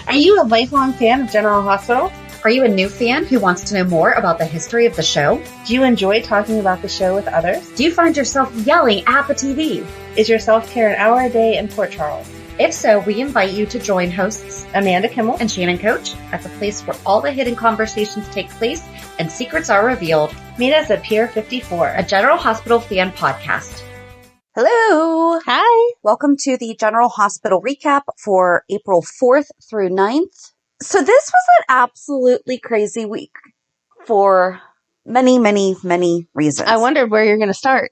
Are you a lifelong fan of General Hospital? Are you a new fan who wants to know more about the history of the show? Do you enjoy talking about the show with others? Do you find yourself yelling at the TV? Is your self-care an hour a day in Port Charles? If so, we invite you to join hosts Amanda Kimmel and Shannon Coach at the place where all the hidden conversations take place and secrets are revealed. Meet us at Pier 54, a General Hospital fan podcast. Hello. Hi. Welcome to the General Hospital recap for April 4th through 9th. So this was an absolutely crazy week for many, many, many reasons. I wondered where you're going to start.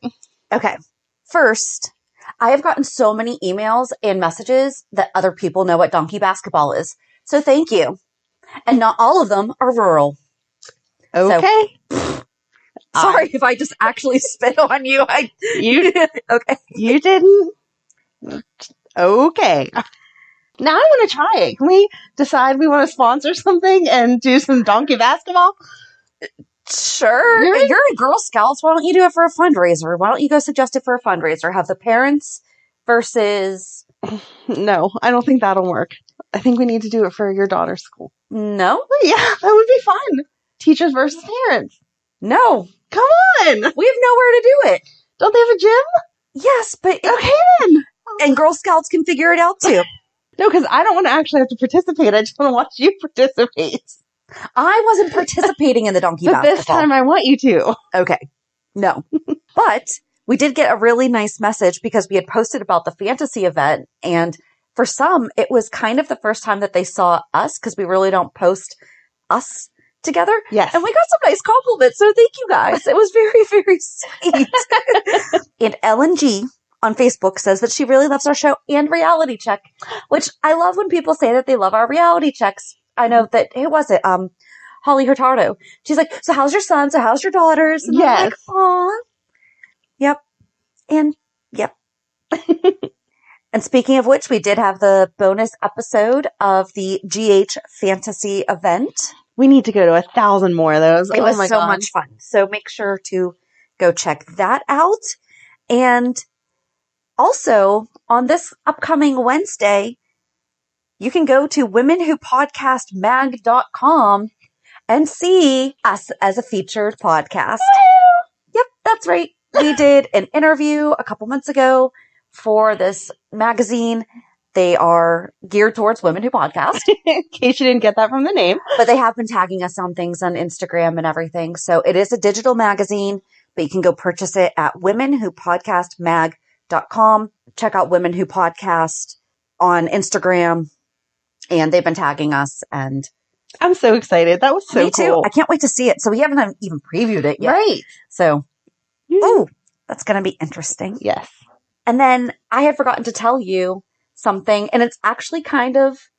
Okay. First, I have gotten so many emails and messages that other people know what donkey basketball is. So thank you. And not all of them are rural. Okay. So, sorry if I just actually spit on you. Okay. You didn't? Okay. Now I want to try it. Can we decide we want to sponsor something and do some donkey basketball? Sure. You're in Girl Scouts. Why don't you do it for a fundraiser? Why don't you go suggest it for a fundraiser? Have the parents versus... No, I don't think that'll work. I think we need to do it for your daughter's school. No? Yeah, that would be fun. Teachers versus parents. No. Come on. We have nowhere to do it. Don't they have a gym? Yes, but... Okay then. And Girl Scouts can figure it out too. No, because I don't want to actually have to participate. I just want to watch you participate. I wasn't participating in the donkey basketball. But this time I want you to. Okay. No. But we did get a really nice message because we had posted about the fantasy event. And for some, it was kind of the first time that they saw us because we really don't post us together. Yes. And we got some nice compliments. So thank you guys. It was very, very sweet. And Ellen G on Facebook says that she really loves our show and Reality Check, which I love when people say that they love our reality checks. I know that, who was it? Holly Hurtado. She's like, so how's your son? So how's your daughters? And yes. I'm like, aw. Yep. And yep. And speaking of which, we did have the bonus episode of the GH Fantasy event. We need to go to 1,000 more of those. It was so much fun. So make sure to go check that out. And also, on this upcoming Wednesday, you can go to womenwhopodcastmag.com and see us as a featured podcast. Yep, that's right. We did an interview a couple months ago for this magazine. They are geared towards women who podcast. In case you didn't get that from the name. But they have been tagging us on things on Instagram and everything. So it is a digital magazine, but you can go purchase it at womenwhopodcastmag.com. Check out Women Who Podcast on Instagram, and they've been tagging us, and I'm so excited. That was so me too. cool. I can't wait to see it. So we haven't even previewed it yet. Right. So, oh, that's going to be interesting. Yes. And then I had forgotten to tell you something, and it's actually kind of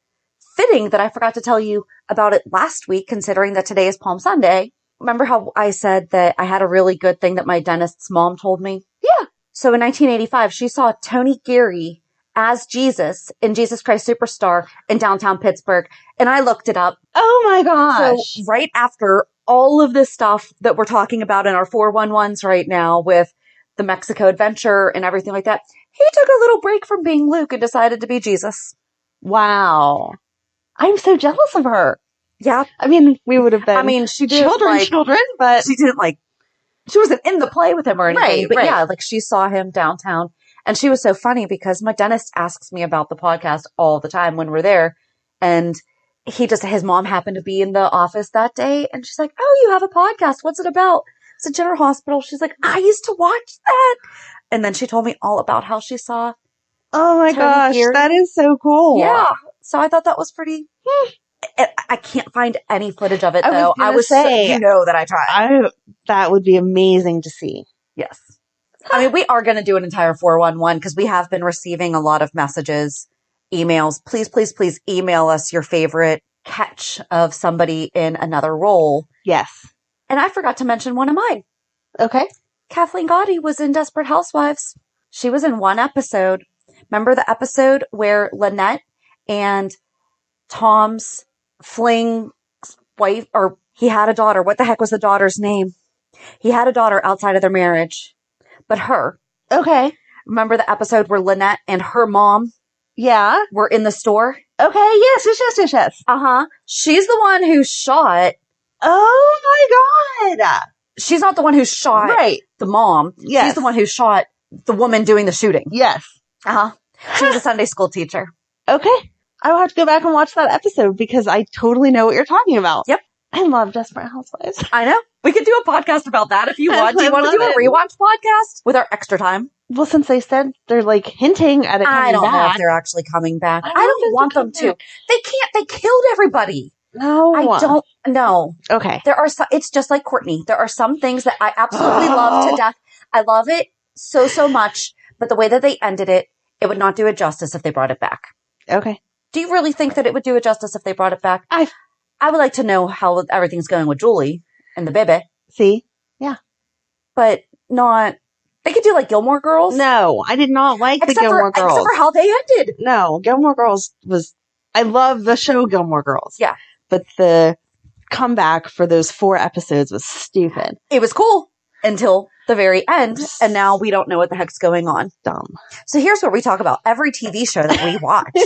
fitting that I forgot to tell you about it last week, considering that today is Palm Sunday. Remember how I said that I had a really good thing that my dentist's mom told me? Yeah. So in 1985, she saw Tony Geary as Jesus in Jesus Christ Superstar in downtown Pittsburgh. And I looked it up. Oh my gosh. So right after all of this stuff that we're talking about in our 411s right now with the Mexico adventure and everything like that, he took a little break from being Luke and decided to be Jesus. Wow. I'm so jealous of her. Yeah. I mean, we would have been she did children, but she didn't she wasn't in the play with him or anything. Right, but right. yeah, she saw him downtown. And she was so funny because my dentist asks me about the podcast all the time when we're there. And his mom happened to be in the office that day. And she's like, oh, you have a podcast. What's it about? It's a General Hospital. She's like, I used to watch that. And then she told me all about how she saw. Oh my gosh, that is so cool. Yeah. So I thought that was pretty. I can't find any footage of it though. I was saying, that I tried. That would be amazing to see. Yes. I mean, we are going to do an entire 411 because we have been receiving a lot of messages, emails. Please, please, please email us your favorite catch of somebody in another role. Yes. And I forgot to mention one of mine. Okay. Kathleen Gotti was in Desperate Housewives. She was in one episode. Remember the episode where Lynette and Tom's fling wife, or he had a daughter. What the heck was the daughter's name? He had a daughter outside of their marriage, but her. Okay. Remember the episode where Lynette and her mom Yeah. were in the store. Okay, yes. Uh-huh. She's the one who shot. Oh my god. She's not the one who shot Right. the mom. Yes. She's the one who shot the woman doing the shooting. Yes. Uh-huh. She was a Sunday school teacher. Okay. I will have to go back and watch that episode because I totally know what you're talking about. Yep. I love Desperate Housewives. I know. We could do a podcast about that if you want. Do you want to do a rewatch podcast with our extra time? Well, since they said they're like hinting at it coming I don't know back. if they're actually coming back. I I don't want them to. to. They can't. They killed everybody. No. I don't know. Okay. There are some, it's just like Courtney. There are some things that I absolutely love to death. I love it so much, but the way that they ended it, it would not do it justice if they brought it back. Okay. Do you really think that it would do it justice if they brought it back? I would like to know how everything's going with Julie and the baby. See? Yeah. But not... They could do like Gilmore Girls. No, I did not like the Gilmore Girls. Except for how they ended. No, Gilmore Girls was... I love the show Gilmore Girls. Yeah. But the comeback for those 4 episodes was stupid. It was cool until the very end, and now we don't know what the heck's going on. Dumb. So here's where we talk about every TV show that we watch.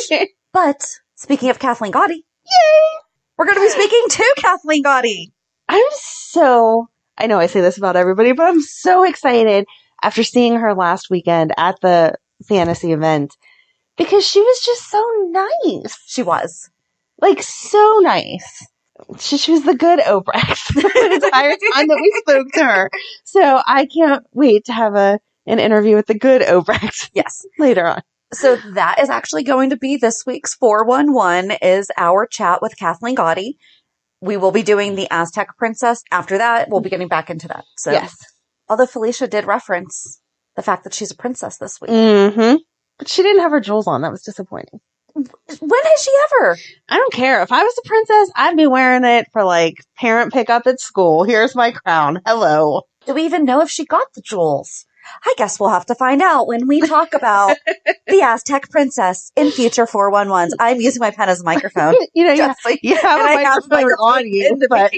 But speaking of Kathleen Gotti, yay! We're going to be speaking to Kathleen Gotti. I know I say this about everybody, but I'm so excited after seeing her last weekend at the fantasy event because she was just so nice. She was. Like, so nice. She was the good Obrecht the entire time that we spoke to her. So I can't wait to have an interview with the good Obrecht. Yes. Later on. So that is actually going to be this week's 411 is our chat with Kathleen Gotti. We will be doing the Aztec Princess. After that, we'll be getting back into that. So, yes. Although Felicia did reference the fact that she's a princess this week. Mm-hmm. But she didn't have her jewels on. That was disappointing. When has she ever? I don't care. If I was a princess, I'd be wearing it for like parent pickup at school. Here's my crown. Hello. Do we even know if she got the jewels? I guess we'll have to find out when we talk about the Aztec Princess in future 411s. I'm using my pen as a microphone. You have a microphone on you, but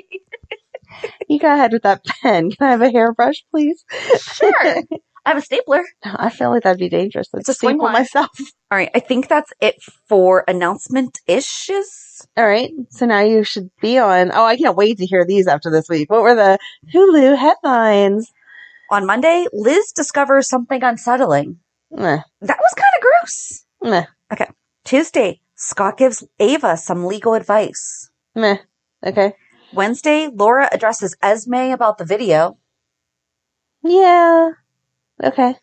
you go ahead with that pen. Can I have a hairbrush, please? Sure. I have a stapler. I feel like that'd be dangerous. It's a staple myself. All right. I think that's it for announcement-ishes. All right. So now you should be on. Oh, I can't wait to hear these after this week. What were the Hulu headlines? On Monday, Liz discovers something unsettling. Meh. That was kind of gross. Meh. Okay. Tuesday, Scott gives Ava some legal advice. Meh. Okay. Wednesday, Laura addresses Esme about the video. Yeah. Okay.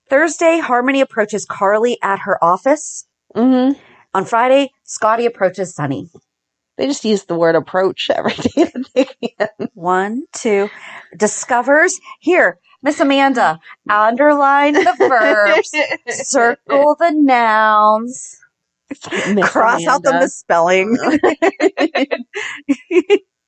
Thursday, Harmony approaches Carly at her office. Mm-hmm. On Friday, Scotty approaches Sunny. They just use the word approach every day that they can. 1, 2. Discovers. Here, Miss Amanda, underline the verbs. Circle the nouns. Cross out the misspelling.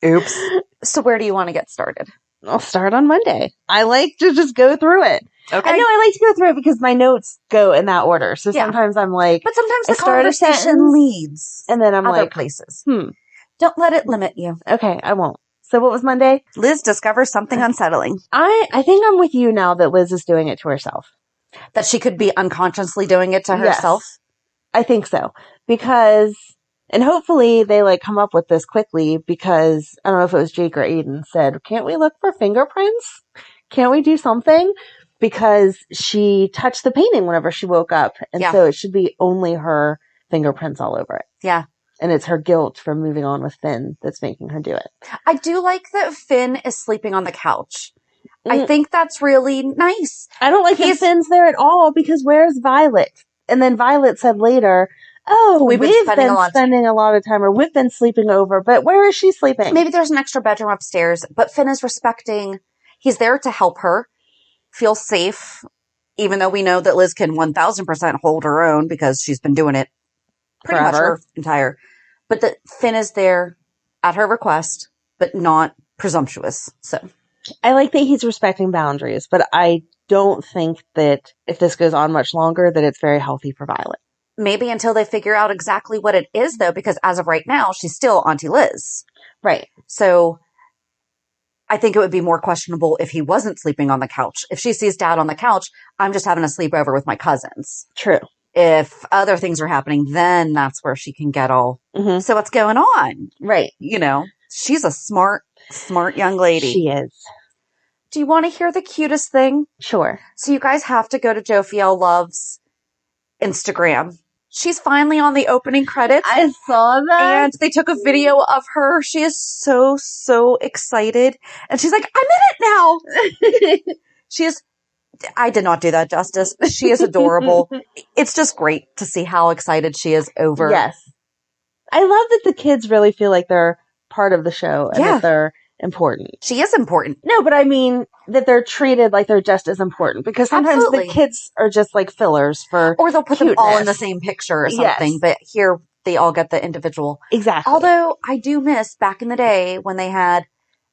Oops. So where do you want to get started? I'll start on Monday. I like to just go through it. Okay. I know I like to go through it because my notes go in that order. So sometimes I'm like, but sometimes I the conversation leads, and then I'm other like, places. Don't let it limit you. Okay, I won't. So what was Monday? Liz discovers something unsettling. I think I'm with you now that Liz is doing it to herself. That she could be unconsciously doing it to herself? Yes, I think so. Because, and hopefully they like come up with this quickly because, I don't know if it was Jake or Aiden said, can't we look for fingerprints? Can't we do something? Because she touched the painting whenever she woke up. And so it should be only her fingerprints all over it. Yeah. And it's her guilt for moving on with Finn that's making her do it. I do like that Finn is sleeping on the couch. I think that's really nice. I don't like that Finn's there at all because where's Violet? And then Violet said later, we've been spending a lot of time or we've been sleeping over, but where is she sleeping? Maybe there's an extra bedroom upstairs, but Finn is respecting, he's there to help her feel safe, even though we know that Liz can 1000% hold her own because she's been doing it pretty much her entire, but that Finn is there at her request, but not presumptuous. So I like that he's respecting boundaries, but I don't think that if this goes on much longer, that it's very healthy for Violet. Maybe until they figure out exactly what it is though, because as of right now, she's still Auntie Liz. Right. So I think it would be more questionable if he wasn't sleeping on the couch. If she sees Dad on the couch, I'm just having a sleepover with my cousins. True. if other things are happening, then that's where she can get all, so what's going on? Right. You know, she's a smart young lady. She is. Do you want to hear the cutest thing? Sure. So you guys have to go to Jophiel Love's Instagram. She's finally on the opening credits. I saw that. And they took a video of her. She is so, so excited. And she's like, I'm in it now. She is, I did not do that justice. She is adorable. It's just great to see how excited she is over. Yes. I love that the kids really feel like they're part of the show and that they're important. She is important. No, but I mean that they're treated like they're just as important, because sometimes the kids are just like fillers for, or they'll put them all in the same picture or something. Yes. But here they all get the individual. Exactly. Although I do miss back in the day when they had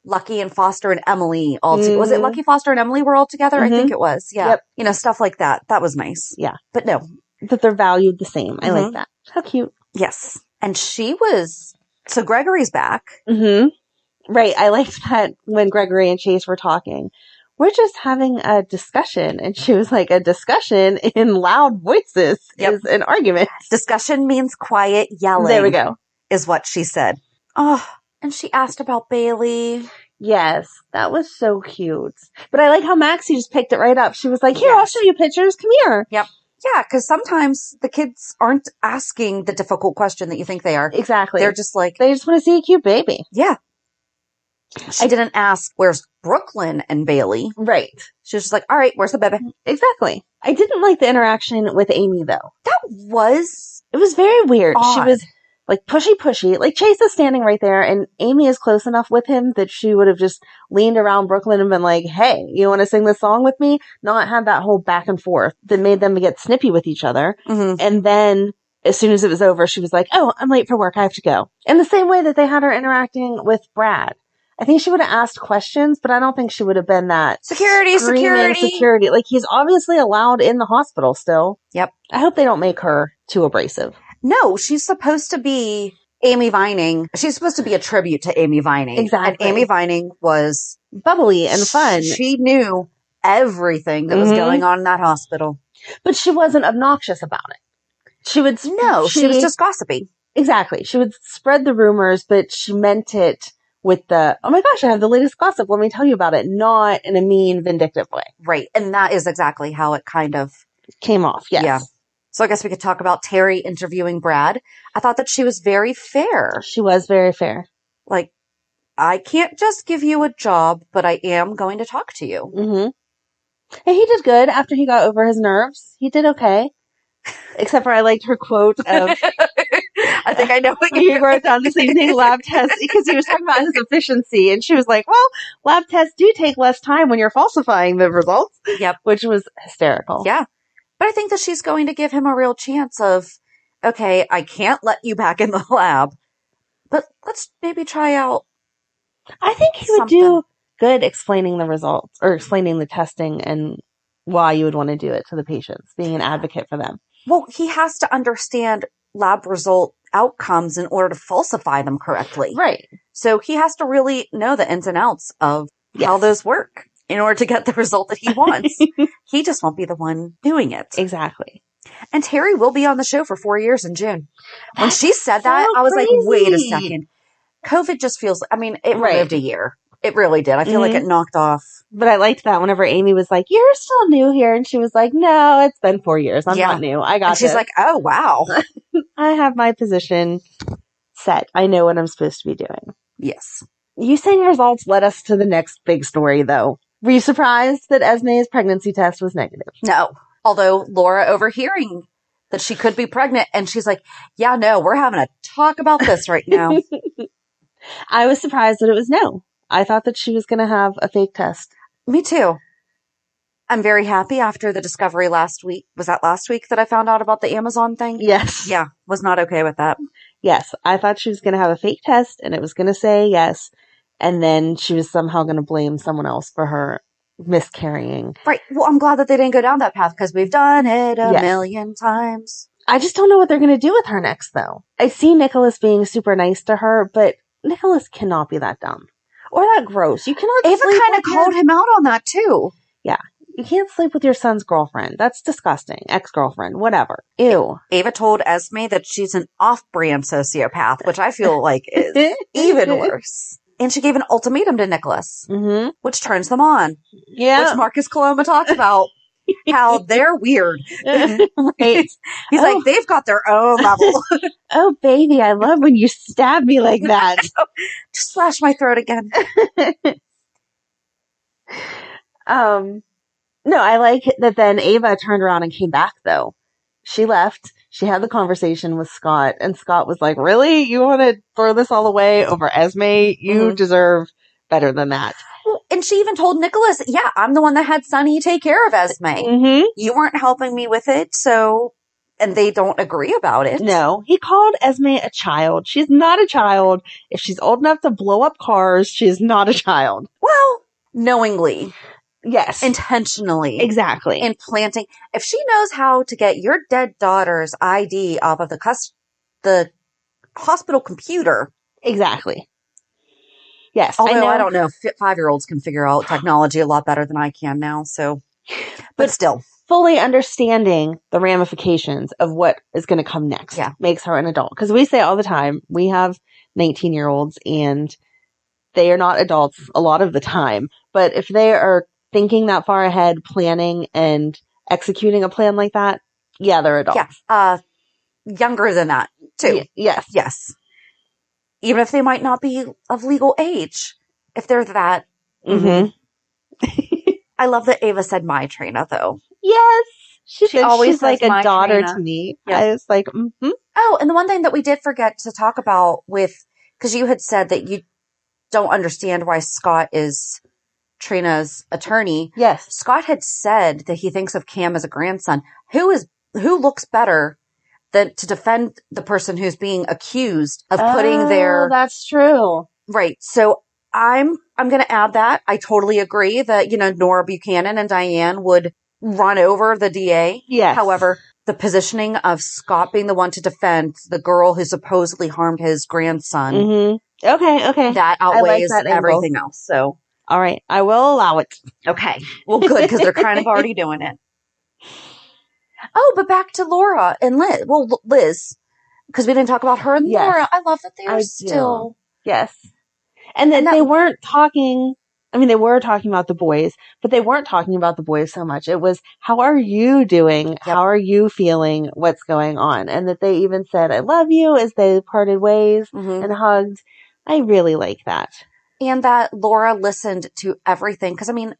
Lucky and Foster and Emily all together. Was it Lucky, Foster, and Emily were all together? I think it was. Yeah. Yep. You know, stuff like that. That was nice. Yeah. But no. That they're valued the same. I like that. How cute. Yes. And she was, so Gregory's back. Right. I liked that when Gregory and Chase were talking. We're just having a discussion. And she was like, a discussion in loud voices is an argument. Discussion means quiet yelling. There we go. Is what she said. Oh, and she asked about Bailey. Yes. That was so cute. But I like how Maxie just picked it right up. She was like, here, I'll show you pictures. Come here. Yep. Yeah, because sometimes the kids aren't asking the difficult question that you think they are. Exactly. They're just like, they just want to see a cute baby. Yeah. She didn't ask, where's Brooklyn and Bailey? Right. She was just like, all right, where's the baby? Exactly. I didn't like the interaction with Amy, though. It was very weird. Odd. She was like pushy. Like Chase is standing right there, and Amy is close enough with him that she would have just leaned around Brooklyn and been like, hey, you want to sing this song with me? Not had that whole back and forth that made them get snippy with each other. And then as soon as it was over, she was like, oh, I'm late for work. I have to go. In the same way that they had her interacting with Brad. I think she would have asked questions, but I don't think she would have been that security. Like, he's obviously allowed in the hospital still. Yep. I hope they don't make her too abrasive. No, she's supposed to be Amy Vining. She's supposed to be a tribute to Amy Vining. Exactly. And Amy Vining was bubbly and fun. She knew everything that was going on in that hospital. But she wasn't obnoxious about it. She was just gossipy. Exactly. She would spread the rumors, but she meant it with the, oh my gosh, I have the latest gossip. Let me tell you about it. Not in a mean, vindictive way. Right. And that is exactly how it kind of came off. Yes. Yeah. So I guess we could talk about Terry interviewing Brad. I thought that she was very fair. She was very fair. Like, I can't just give you a job, but I am going to talk to you. And he did good after he got over his nerves. He did okay. Except for I liked her quote of, I think I know what you wrote down the same thing, lab tests, because he was talking about his efficiency. And she was like, well, lab tests do take less time when you're falsifying the results. Yep. Which was hysterical. Yeah. But I think that she's going to give him a real chance of, okay, I can't let you back in the lab, but let's maybe try out. I think he would do good explaining the results or explaining the testing and why you would want to do it to the patients, being an advocate for them. Well, he has to understand lab result outcomes in order to falsify them correctly. Right. So he has to really know the ins and outs of how those work in order to get the result that he wants. He just won't be the one doing it. Exactly. And Terry will be on the show for 4 years in June. When she said that, I was like, wait a second. COVID just feels, I mean, it lived a year. It really did. I feel like it knocked off. But I liked that whenever Amy was like, you're still new here. And she was like, no, it's been 4 years. I'm not new. I got and she's this. like, oh, wow. I have my position set. I know what I'm supposed to be doing. Yes. You saying results led us to the next big story, though. Were you surprised that Esme's pregnancy test was negative? No. Although Laura overhearing that she could be pregnant, and she's like, yeah, no, we're having a talk about this right now. I was surprised that it was no. I thought that she was going to have a fake test. Me too. I'm very happy after the discovery last week. Was that last week that I found out about the Amazon thing? Yes. Yeah. Was not okay with that. Yes. I thought she was going to have a fake test and it was going to say yes. And then she was somehow going to blame someone else for her miscarrying. Right. Well, I'm glad that they didn't go down that path because we've done it a million times. I just don't know what they're going to do with her next, though. I see Nikolas being super nice to her, but Nikolas cannot be that dumb. Or that gross. You cannot Ava kind of called him out on that, too. Yeah. You can't sleep with your son's girlfriend. That's disgusting. Ex-girlfriend, whatever. Ew. Ava told Esme that she's an off-brand sociopath, which I feel like is even worse. And she gave an ultimatum to Nikolas, which turns them on. Yeah. Which Marcus Coloma talks about how they're weird. Right. He's like, they've got their own level. Oh, baby, I love when you stab me like that. Just slash my throat again. No, I like that then Ava turned around and came back, though. She left. She had the conversation with Scott, and Scott was like, really? You want to throw this all away over Esme? You deserve better than that. Well, and she even told Nikolas, yeah, I'm the one that had Sonny take care of Esme. You weren't helping me with it, so... And they don't agree about it. No. He called Esme a child. She's not a child. If she's old enough to blow up cars, she is not a child. Well, knowingly. Yes. Intentionally. Exactly. Implanting. If she knows how to get your dead daughter's ID off of the hospital computer. Exactly. Yes. Although I don't know. 5-year-olds can figure out technology a lot better than I can now, so. But still. Fully understanding the ramifications of what is going to come next makes her an adult. Because we say all the time, we have 19-year-olds and they are not adults a lot of the time. But if they are thinking that far ahead, planning and executing a plan like that, yeah, they're adults. Yeah. Younger than that, too. Yes. Yes. Even if they might not be of legal age. If they're that. I love that Ava said my Trina, though. Yes. She always she's like a daughter Trina. to me. Yeah. I was like, Oh, and the one thing that we did forget to talk about because you had said that you don't understand why Scott is Trina's attorney. Yes. Scott had said that he thinks of Cam as a grandson. Who looks better than to defend the person who's being accused of putting their... that's true. Right. So I'm going to add that. I totally agree that, Nora Buchanan and Diane would run over the DA. Yes. However, the positioning of Scott being the one to defend the girl who supposedly harmed his grandson. Okay. That outweighs everything else. So, all right. I will allow it. Okay. Well, good, because they're kind of already doing it. Oh, but back to Laura and Liz. Well, Liz, because we didn't talk about her and Laura. I love that they are still. Yes. And that they weren't talking. I mean, they were talking about the boys, but they weren't talking about the boys so much. It was, how are you doing? Yep. How are you feeling? What's going on? And that they even said, I love you as they parted ways and hugged. I really like that. And that Laura listened to everything. Because, I mean,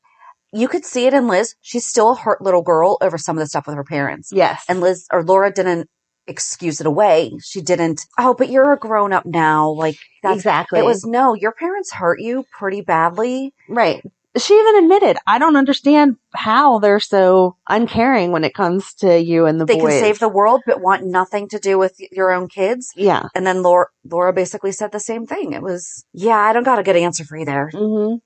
you could see it in Liz. She's still a hurt little girl over some of the stuff with her parents. Yes. And Laura didn't excuse it away. She didn't, but you're a grown up now. Like, that's, exactly. It was, no, your parents hurt you pretty badly. Right. She even admitted, I don't understand how they're so uncaring when it comes to you and the boys. They can save the world, but want nothing to do with your own kids. Yeah. And then Laura basically said the same thing. It was, I don't got a good answer for you there.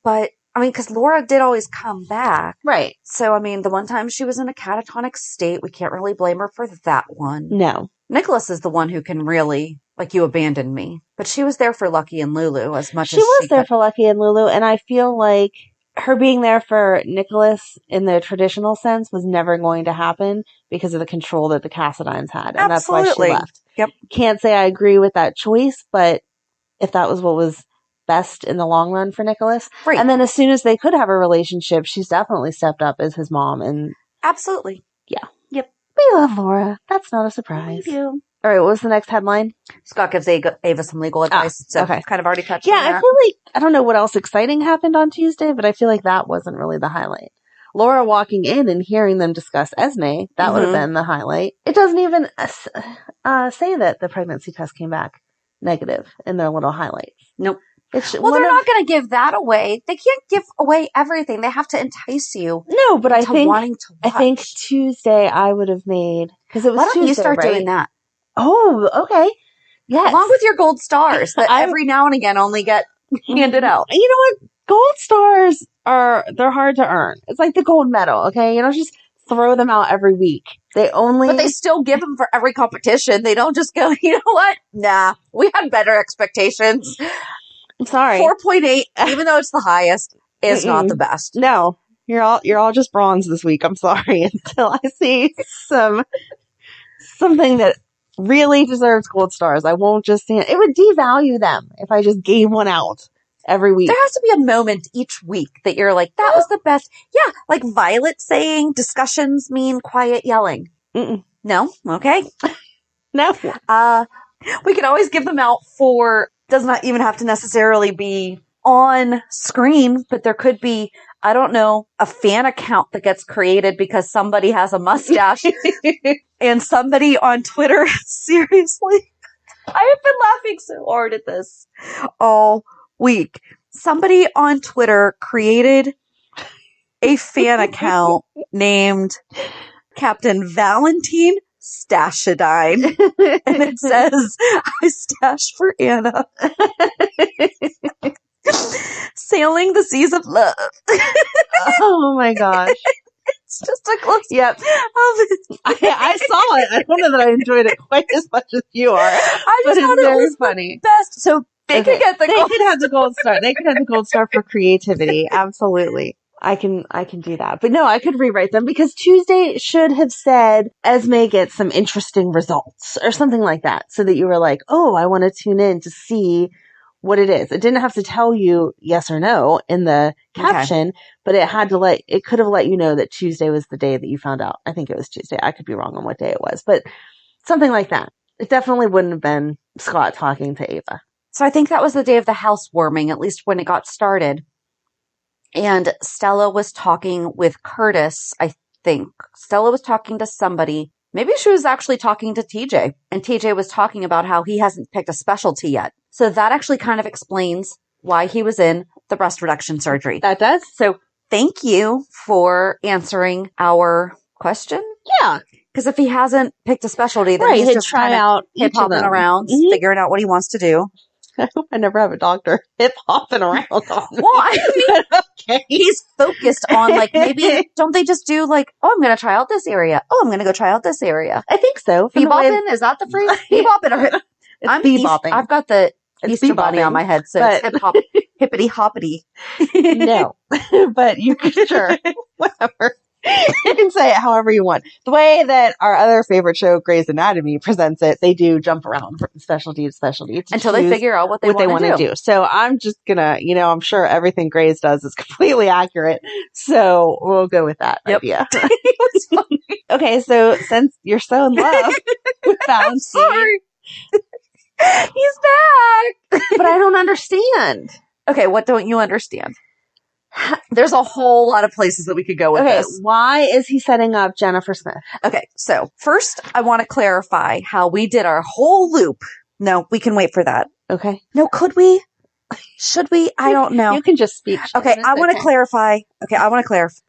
But I mean, because Laura did always come back. Right. So, I mean, the one time she was in a catatonic state, we can't really blame her for that one. No. Nikolas is the one who can really, like, you abandoned me. But she was there for Lucky and Lulu as much as she was there for Lucky and Lulu. And I feel like her being there for Nikolas in the traditional sense was never going to happen because of the control that the Cassadines had. And that's why she left. Yep. Can't say I agree with that choice, but if that was what was best in the long run for Nikolas. Right. And then as soon as they could have a relationship, she's definitely stepped up as his mom. And absolutely. Yeah. Yep. We love Laura. That's not a surprise. We do. All right. What was the next headline? Scott gives Ava some legal advice. So okay. Kind of already touched on that. I feel like, I don't know what else exciting happened on Tuesday, but I feel like that wasn't really the highlight. Laura walking in and hearing them discuss Esme, that would have been the highlight. It doesn't even say that the pregnancy test came back negative in their little highlights. Nope. Well, they're not going to give that away. They can't give away everything. They have to entice you. No, but I think Tuesday I would have made, because it was Tuesday, you start doing that? Oh, okay. Yes. Along with your gold stars that every now and again only get handed out. You know what? Gold stars they're hard to earn. It's like the gold medal, okay? You don't just throw them out every week. But they still give them for every competition. They don't just go, you know what? Nah, we had better expectations. I'm sorry. 4.8, even though it's the highest, is not the best. No. You're all just bronze this week. I'm sorry. Until I see something that really deserves gold stars, I won't just stand. It would devalue them if I just gave one out every week. There has to be a moment each week that you're like, that was the best. Yeah, like Violet saying discussions mean quiet yelling. Mm-mm. No? Okay. No. We can always give them out for, does not even have to necessarily be on screen, but there could be, I don't know, a fan account that gets created because somebody has a mustache and somebody on Twitter, seriously, I have been laughing so hard at this all week. Somebody on Twitter created a fan account named Captain Valentin Stashadine. And it says, I stash for Anna. Sailing the seas of love. Oh my gosh. It's just a close Yep. of it. I saw it. I don't know that I enjoyed it quite as much as you are. I But just it's thought it very was funny. the best. So they Okay. could get the They gold. could have the gold star. They could have the gold star for creativity. Absolutely. I can do that. But no, I could rewrite them because Tuesday should have said Esme gets some interesting results or something like that. So that you were like, oh, I want to tune in to see what it is. It didn't have to tell you yes or no in the caption, but it could have let you know that Tuesday was the day that you found out. I think it was Tuesday. I could be wrong on what day it was, but something like that. It definitely wouldn't have been Scott talking to Ava. So I think that was the day of the housewarming, at least when it got started. And Stella was talking with Curtis, I think. Stella was talking to somebody. Maybe she was actually talking to TJ. And TJ was talking about how he hasn't picked a specialty yet. So that actually kind of explains why he was in the breast reduction surgery. That does? So thank you for answering our question. Yeah. Because if he hasn't picked a specialty, then Right, he's he'd just try kind of out each of hip-hopping them. around, Mhm. figuring out what he wants to do. I hope I never have a doctor hip-hopping around on me. Well, I mean, Okay. he's focused on, like, maybe, don't they just do, like, oh, I'm going to try out this area. Oh, I'm going to go try out this area. I think so. From the way- Bebopping? Is that the phrase? Bebopping. Or It's I'm bebopping. I've got the It's Easter bunny bebopping, on my head, so but- it's hip-hop, hippity-hoppity. No. But you can, sure. Whatever. You can say it however you want. The way that our other favorite show, Grey's Anatomy, presents it, they do jump around from specialty to specialty to Until they choose figure out what they want want to to do. So I'm just gonna, I'm sure everything Grey's does is completely accurate. So we'll go with that Yep. idea. Okay, so since you're so in love with Valentin, Sorry. He's back. but I don't understand. Okay, what don't you understand? There's a whole lot of places that we could go with Okay, this. why is he setting up Jennifer Smith? Okay, so first I want to clarify how we did our whole loop. No, we can wait for that. Okay. No, could we? Should we? I don't know. You can just speak. Okay, Shannon, I it's want to okay. clarify. Okay, I want to clarify.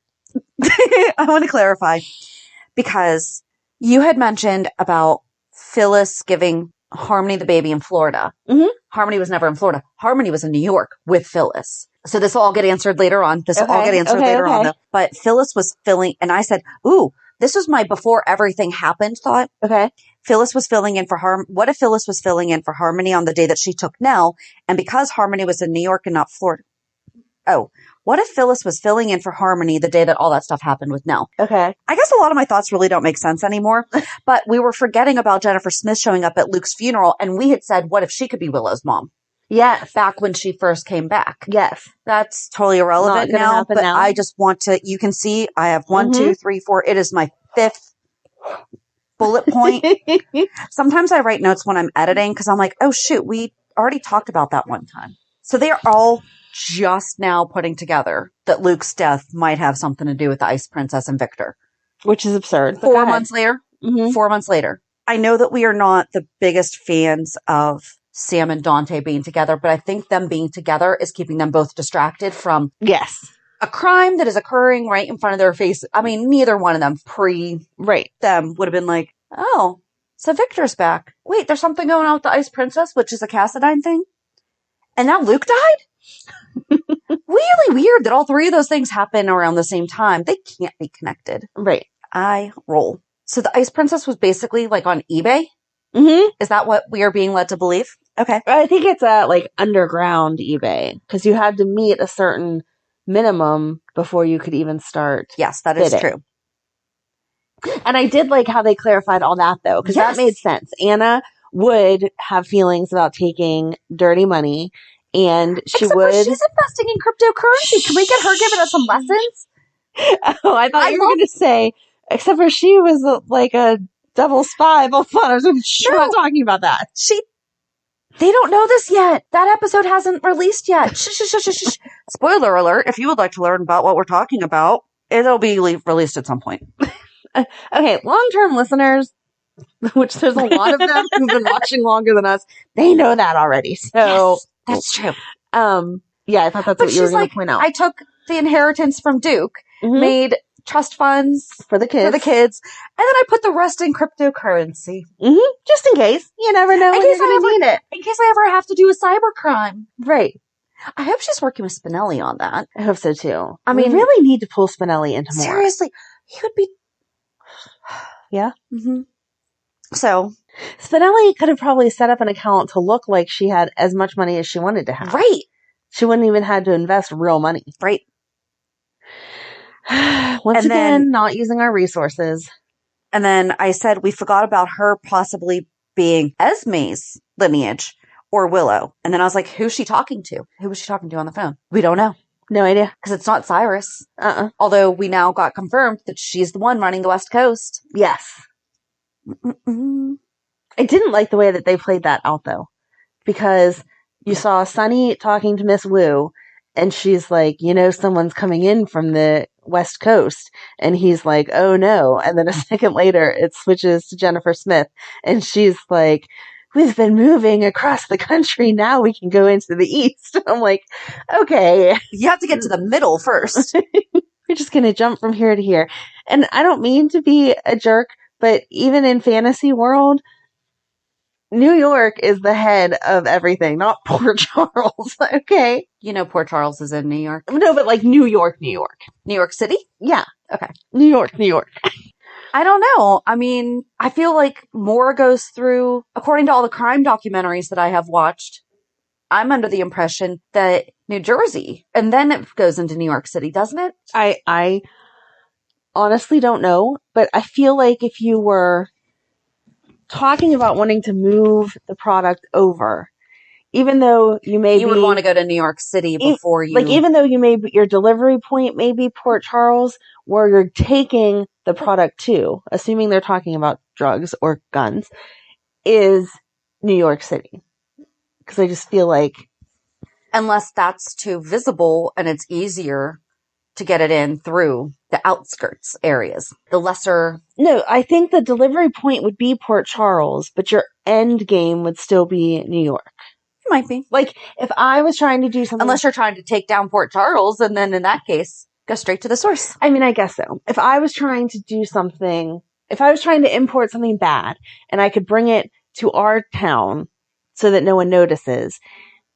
I want to clarify because you had mentioned about Phyllis giving Harmony the baby in Florida. Mhm. Harmony was never in Florida. Harmony was in New York with Phyllis. So this will all get answered later on. This will all get answered later on. Though. But Phyllis was filling, and I said, ooh, this was my before everything happened thought. Okay. Phyllis was filling in for what if Phyllis was filling in for Harmony on the day that she took Nell? And because Harmony was in New York and not Florida. Oh, what if Phyllis was filling in for Harmony the day that all that stuff happened with Nell? Okay. I guess a lot of my thoughts really don't make sense anymore, but we were forgetting about Jennifer Smith showing up at Luke's funeral. And we had said, what if she could be Willow's mom? Yes. Back when she first came back. Yes. That's totally irrelevant Not gonna now, happen but now. I just want to, you can see I have 1, Mhm. 2, 3, 4. It is my 5th bullet point. Sometimes I write notes when I'm editing because I'm like, oh shoot, we already talked about that one time. So they are all just now putting together that Luke's death might have something to do with the Ice Princess and Victor. Which is absurd. 4 months later, Mm-hmm. 4 months later. I know that we are not the biggest fans of Sam and Dante being together, but I think them being together is keeping them both distracted from Yes. a crime that is occurring right in front of their face. I mean, neither one of them Right. them would have been like, oh, so Victor's back. Wait, there's something going on with the Ice Princess, which is a Cassadine thing? And now Luke died? Really weird that all three of those things happen around the same time. They can't be connected. Right. I roll. So the Ice Princess was basically like on eBay? Mm-hmm. Is that what we are being led to believe? Okay. I think it's a underground eBay because you had to meet a certain minimum before you could even start. Yes, that is bidding. true. And I did like how they clarified all that, though, because that made sense. Anna would have feelings about taking dirty money, and she Except would. for she's investing in cryptocurrency. Can we get her giving us some lessons? Oh, I thought you were going to say, except for she was like a double spy. Both fun. I was not talking about that. They don't know this yet. That episode hasn't released yet. Shh. Spoiler alert. If you would like to learn about what we're talking about, it'll be released at some point. Okay, long-term listeners, which there's a lot of them who've been watching longer than us, they know that already. So yes, that's true. Yeah, I thought that's what you were going to point out. I took the inheritance from Duke, made trust funds for the kids, and then I put the rest in cryptocurrency. Just in case. You never know when you're going to need it. In case I ever have to do a cybercrime. Right. I hope she's working with Spinelli on that. I hope so, too. I mean, we really need to pull Spinelli into more. Seriously. He would be... Yeah? Mm-hmm. So... Spinelli could have probably set up an account to look like she had as much money as she wanted to have. Right. She wouldn't even had to invest real money. Right. Once again, not using our resources. And then I said we forgot about her possibly being Esme's lineage or Willow. And then I was like, who's she talking to? Who was she talking to on the phone? We don't know. No idea. Because it's not Cyrus. Although we now got confirmed that she's the one running the West Coast. Yes. I didn't like the way that they played that out, though. Because you saw Sunny talking to Miss Wu, and she's like, someone's coming in from the West Coast. And he's like, oh no. And then a second later, it switches to Jennifer Smith. And she's like, we've been moving across the country. Now we can go into the East. I'm like, okay. You have to get to the middle first. We're just going to jump from here to here. And I don't mean to be a jerk, but even in fantasy world, New York is the head of everything, not Port Charles, okay? Port Charles is in New York. No, but like New York. New York City? Yeah. Okay. New York. I don't know. I mean, I feel like more goes through, according to all the crime documentaries that I have watched, I'm under the impression that New Jersey, and then it goes into New York City, doesn't it? I honestly don't know, but I feel like if you were talking about wanting to move the product over, even though you would want to go to New York City before you... Like, even though your delivery point may be Port Charles, where you're taking the product to, assuming they're talking about drugs or guns, is New York City. Because I just feel like... Unless that's too visible and it's easier to get it in through the outskirts areas. The lesser... No, I think the delivery point would be Port Charles, but your end game would still be New York. It might be. Like, if I was trying to do something... Unless you're trying to take down Port Charles, and then in that case, go straight to the source. I mean, I guess so. If I was trying to do something... If I was trying to import something bad, and I could bring it to our town so that no one notices,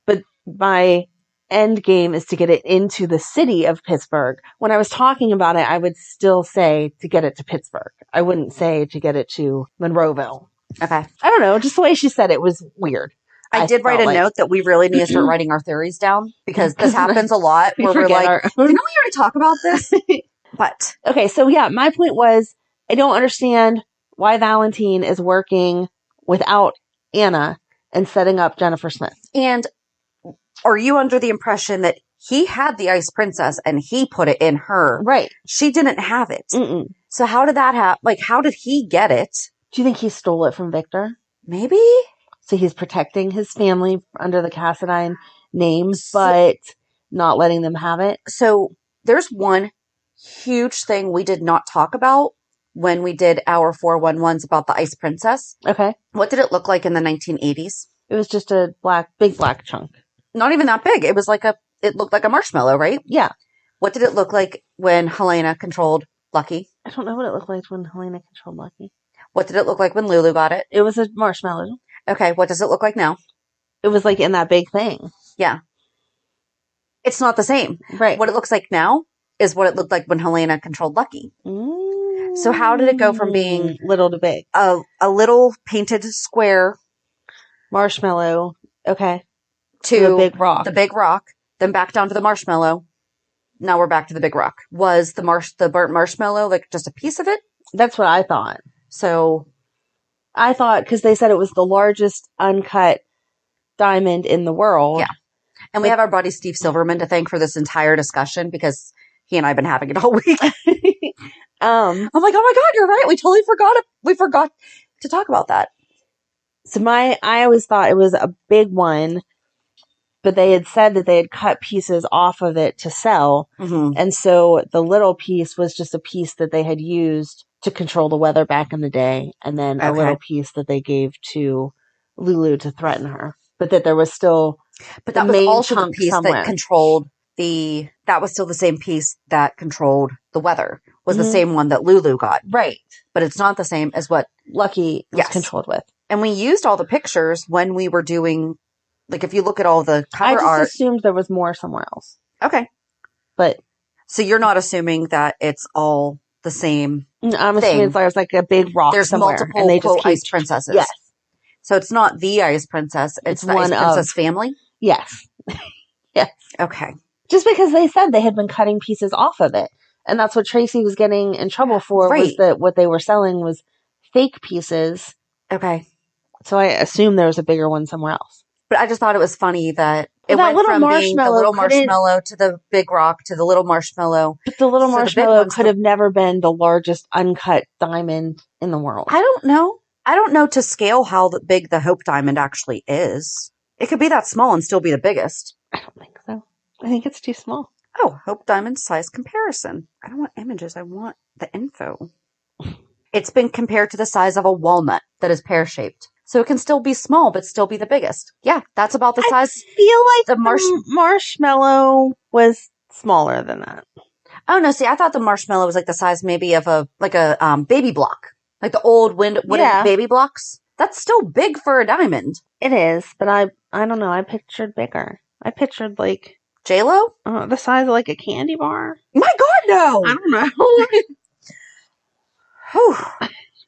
but my end game is to get it into the city of Pittsburgh. When I was talking about it, I would still say to get it to Pittsburgh. I wouldn't say to get it to Monroeville. Okay. I don't know. Just the way she said it was weird. I did write a note that we really need to start writing our theories down, because this happens a lot where we're like, didn't we already talk about this? But. Okay, so yeah, my point was, I don't understand why Valentin is working without Anna and setting up Jennifer Smith. And are you under the impression that he had the Ice Princess and he put it in her? Right. She didn't have it. Mm-mm. So how did that happen? Like, how did he get it? Do you think he stole it from Victor? Maybe. So he's protecting his family under the Cassadine name, but not letting them have it? So there's one huge thing we did not talk about when we did our 411s about the Ice Princess. Okay. What did it look like in the 1980s? It was just a big black chunk. Not even that big. It was it looked like a marshmallow, right? Yeah. What did it look like when Helena controlled Lucky? I don't know what it looked like when Helena controlled Lucky. What did it look like when Lulu got it? It was a marshmallow. Okay, what does it look like now? It was like in that big thing. Yeah. It's not the same. Right. What it looks like now is what it looked like when Helena controlled Lucky. So how did it go from being little to big? A little painted square marshmallow, okay, to the big rock. The big rock, then back down to the marshmallow, now we're back to the big rock. Was the burnt marshmallow like just a piece of it? That's what I thought. So I thought, because they said it was the largest uncut diamond in the world. Yeah. And we have our buddy Steve Silverman to thank for this entire discussion because he and I have been having it all week. I'm like, oh my God, you're right. We totally forgot it. We forgot to talk about that. So I always thought it was a big one, but they had said that they had cut pieces off of it to sell. Mm-hmm. And so the little piece was just a piece that they had used to control the weather back in the day. And then a little piece that they gave to Lulu to threaten her. But that there was still But that was also the piece that controlled that was still the same piece that controlled the weather. Was the same one that Lulu got. Right. But it's not the same as what Lucky was controlled with. And we used all the pictures when we were doing, like if you look at all the cover art. I just assumed there was more somewhere else. Okay. But. So you're not assuming that it's all the same I'm assuming there's like a big rock somewhere. There's multiple, and they just quote, ice princesses. Yes. So it's not the ice princess. It's the one ice princess family? Yes. Yes. Okay. Just because they said they had been cutting pieces off of it. And that's what Tracy was getting in trouble for, was that what they were selling was fake pieces. Okay. So I assumed there was a bigger one somewhere else. But I just thought it was funny that it that went from being the little marshmallow to the big rock to the little marshmallow. But the little marshmallow could have never been the largest uncut diamond in the world. I don't know. I don't know to scale how big the Hope Diamond actually is. It could be that small and still be the biggest. I don't think so. I think it's too small. Oh, Hope Diamond size comparison. I don't want images. I want the info. It's been compared to the size of a walnut that is pear-shaped. So it can still be small, but still be the biggest. Yeah, that's about the size. I feel like the marshmallow was smaller than that. Oh, no. See, I thought the marshmallow was like the size maybe of a baby block. Like the old wooden baby blocks. That's still big for a diamond. It is, but I don't know. I pictured bigger. I pictured like... J-Lo? The size of like a candy bar. My God, no! I don't know.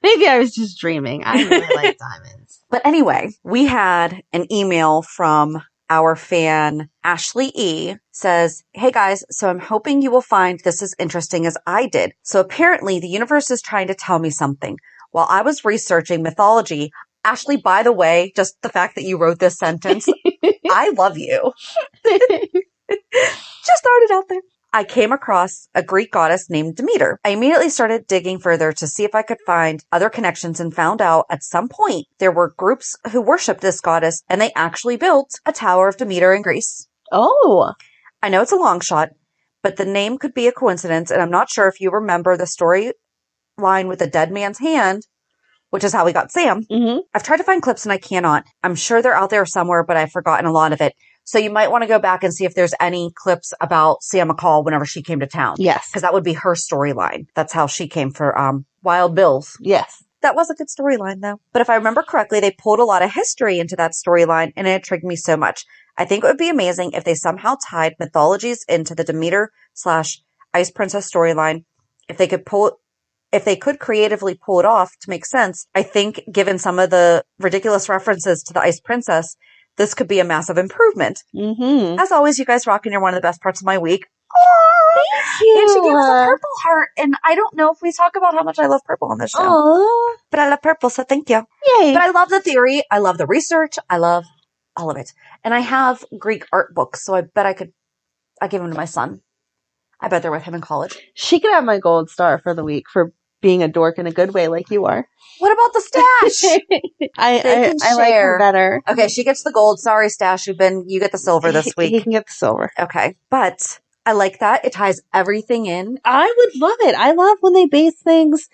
Maybe I was just dreaming. I really like diamonds. But anyway, we had an email from our fan, Ashley E. Says, hey guys, so I'm hoping you will find this as interesting as I did. So apparently the universe is trying to tell me something. While I was researching mythology, Ashley, by the way, just the fact that you wrote this sentence, I love you. Just throwing it out there. I came across a Greek goddess named Demeter. I immediately started digging further to see if I could find other connections and found out at some point there were groups who worshipped this goddess and they actually built a Tower of Demeter in Greece. Oh. I know it's a long shot, but the name could be a coincidence, and I'm not sure if you remember the storyline with the dead man's hand, which is how we got Sam. Mm-hmm. I've tried to find clips and I cannot. I'm sure they're out there somewhere, but I've forgotten a lot of it. So you might want to go back and see if there's any clips about Sam McCall whenever she came to town. Yes. Because that would be her storyline. That's how she came for Wild Bills. Yes. That was a good storyline, though. But if I remember correctly, they pulled a lot of history into that storyline, and it intrigued me so much. I think it would be amazing if they somehow tied mythologies into the Demeter/Ice Princess storyline. If they could creatively pull it off to make sense, I think given some of the ridiculous references to the Ice Princess, this could be a massive improvement. Mm-hmm. As always, you guys rock, and you're one of the best parts of my week. Thank you. And she gave us a purple heart, and I don't know if we talk about how much I love purple on this show. Aww. But I love purple, so thank you. Yay. But I love the theory. I love the research. I love all of it. And I have Greek art books, so I bet I give them to my son. I bet they're with him in college. She could have my gold star for the week for being a dork in a good way like you are. What about the stash? I like her better. Okay, she gets the gold. Sorry, Stash. You get the silver this week. He can get the silver. Okay. But I like that. It ties everything in. I would love it. I love when they base things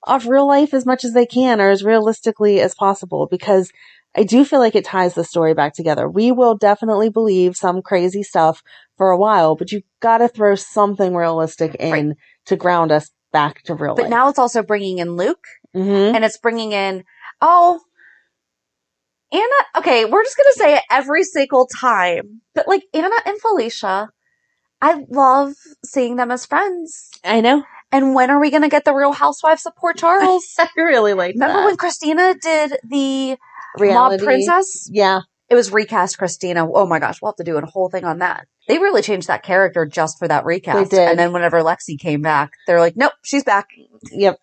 off real life as much as they can or as realistically as possible, because I do feel like it ties the story back together. We will definitely believe some crazy stuff for a while, but you got to throw something realistic in to ground us back to real life. But now it's also bringing in Luke, mm-hmm. and it's bringing in, Anna. Okay, we're just going to say it every single time. But like Anna and Felicia, I love seeing them as friends. I know. And when are we going to get the Real Housewives of Port Charles? I really like that. Remember when Christina did the reality Mob Princess? Yeah. it was recast Christina. Oh my gosh, we'll have to do a whole thing on that. They really changed that character just for that recast. They did. And then whenever Lexi came back, they're like, nope, she's back. Yep.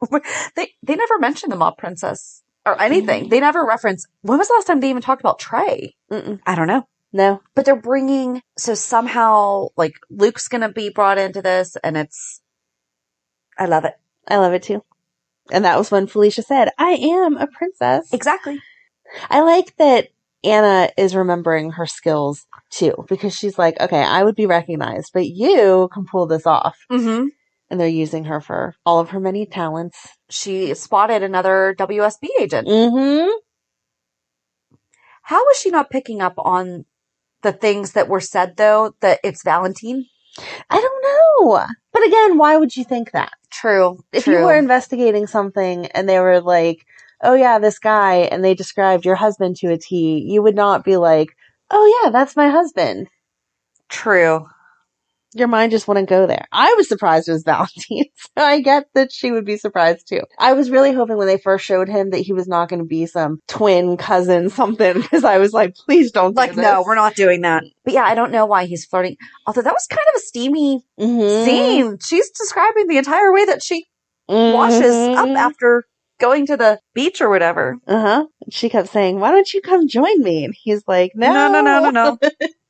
They never mentioned the Mob Princess or anything. They never referenced, when was the last time they even talked about Trey? I don't know. No. But they're bringing, so somehow, like, Luke's going to be brought into this, and I love it. I love it too. And that was when Felicia said, I am a princess. Exactly. I like that Anna is remembering her skills too, because she's like, okay, I would be recognized, but you can pull this off. Mm-hmm. And they're using her for all of her many talents. She spotted another WSB agent. Mm-hmm. How was she not picking up on the things that were said, though, that it's Valentin? I don't know. But again, why would you think that? True. If you were investigating something and they were like, oh yeah, this guy, and they described your husband to a T, you would not be like, oh yeah, that's my husband. True. Your mind just wouldn't go there. I was surprised it was Valentin, so I get that she would be surprised too. I was really hoping when they first showed him that he was not going to be some twin cousin something, because I was like, please don't do this. No, we're not doing that. But yeah, I don't know why he's flirting. Although that was kind of a steamy scene. She's describing the entire way that she washes up after going to the beach or whatever. She kept saying, why don't you come join me? And he's like, no.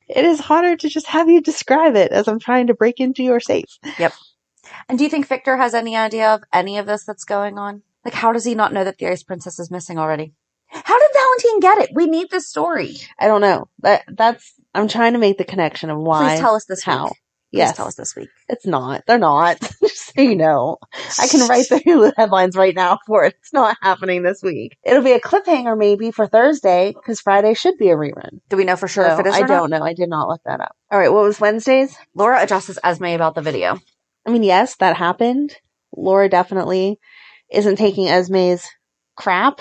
It is harder to just have you describe it as I'm trying to break into your safe. Yep. And do you think Victor has any idea of any of this that's going on? Like, how does he not know that the Ice Princess is missing already? How did Valentin get it? We need this story. I don't know. I'm trying to make the connection of why. Please tell us this how. week. Yes. Please tell us this week. It's not. They're not. Just so you know. I can write the Hulu headlines right now for it. It's not happening this week. It'll be a cliffhanger maybe for Thursday, because Friday should be a rerun. Do we know for sure if it is or I don't know. I did not look that up. All right. What was Wednesdays? Laura addresses Esme about the video. I mean, yes, that happened. Laura definitely isn't taking Esme's crap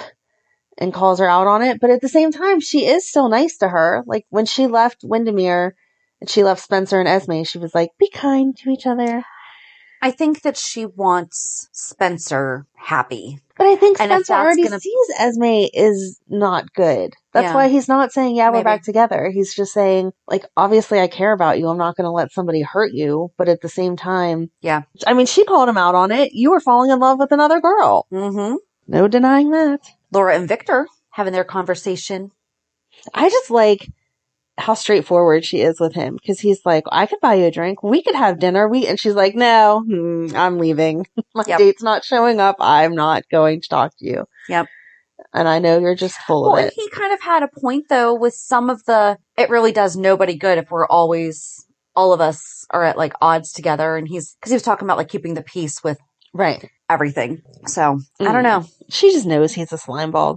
and calls her out on it. But at the same time, she is still nice to her. Like when she left Windermere, and she left Spencer and Esme, she was like, be kind to each other. I think that she wants Spencer happy. But I think Spencer already sees Esme is not good. That's why he's not saying, yeah, we're back together. He's just saying, like, obviously I care about you. I'm not going to let somebody hurt you. But at the same time, I mean, she called him out on it. You were falling in love with another girl. Mm-hmm. No denying that. Laura and Victor having their conversation. I just like how straightforward she is with him, because he's like, I could buy you a drink. We could have dinner. And she's like, no, I'm leaving. My date's not showing up. I'm not going to talk to you. Yep. And I know you're just full of it. And he kind of had a point though with some of it really does nobody good if we're always, all of us are at like odds together. And because he was talking about like keeping the peace with everything. So I don't know. She just knows he's a slime ball.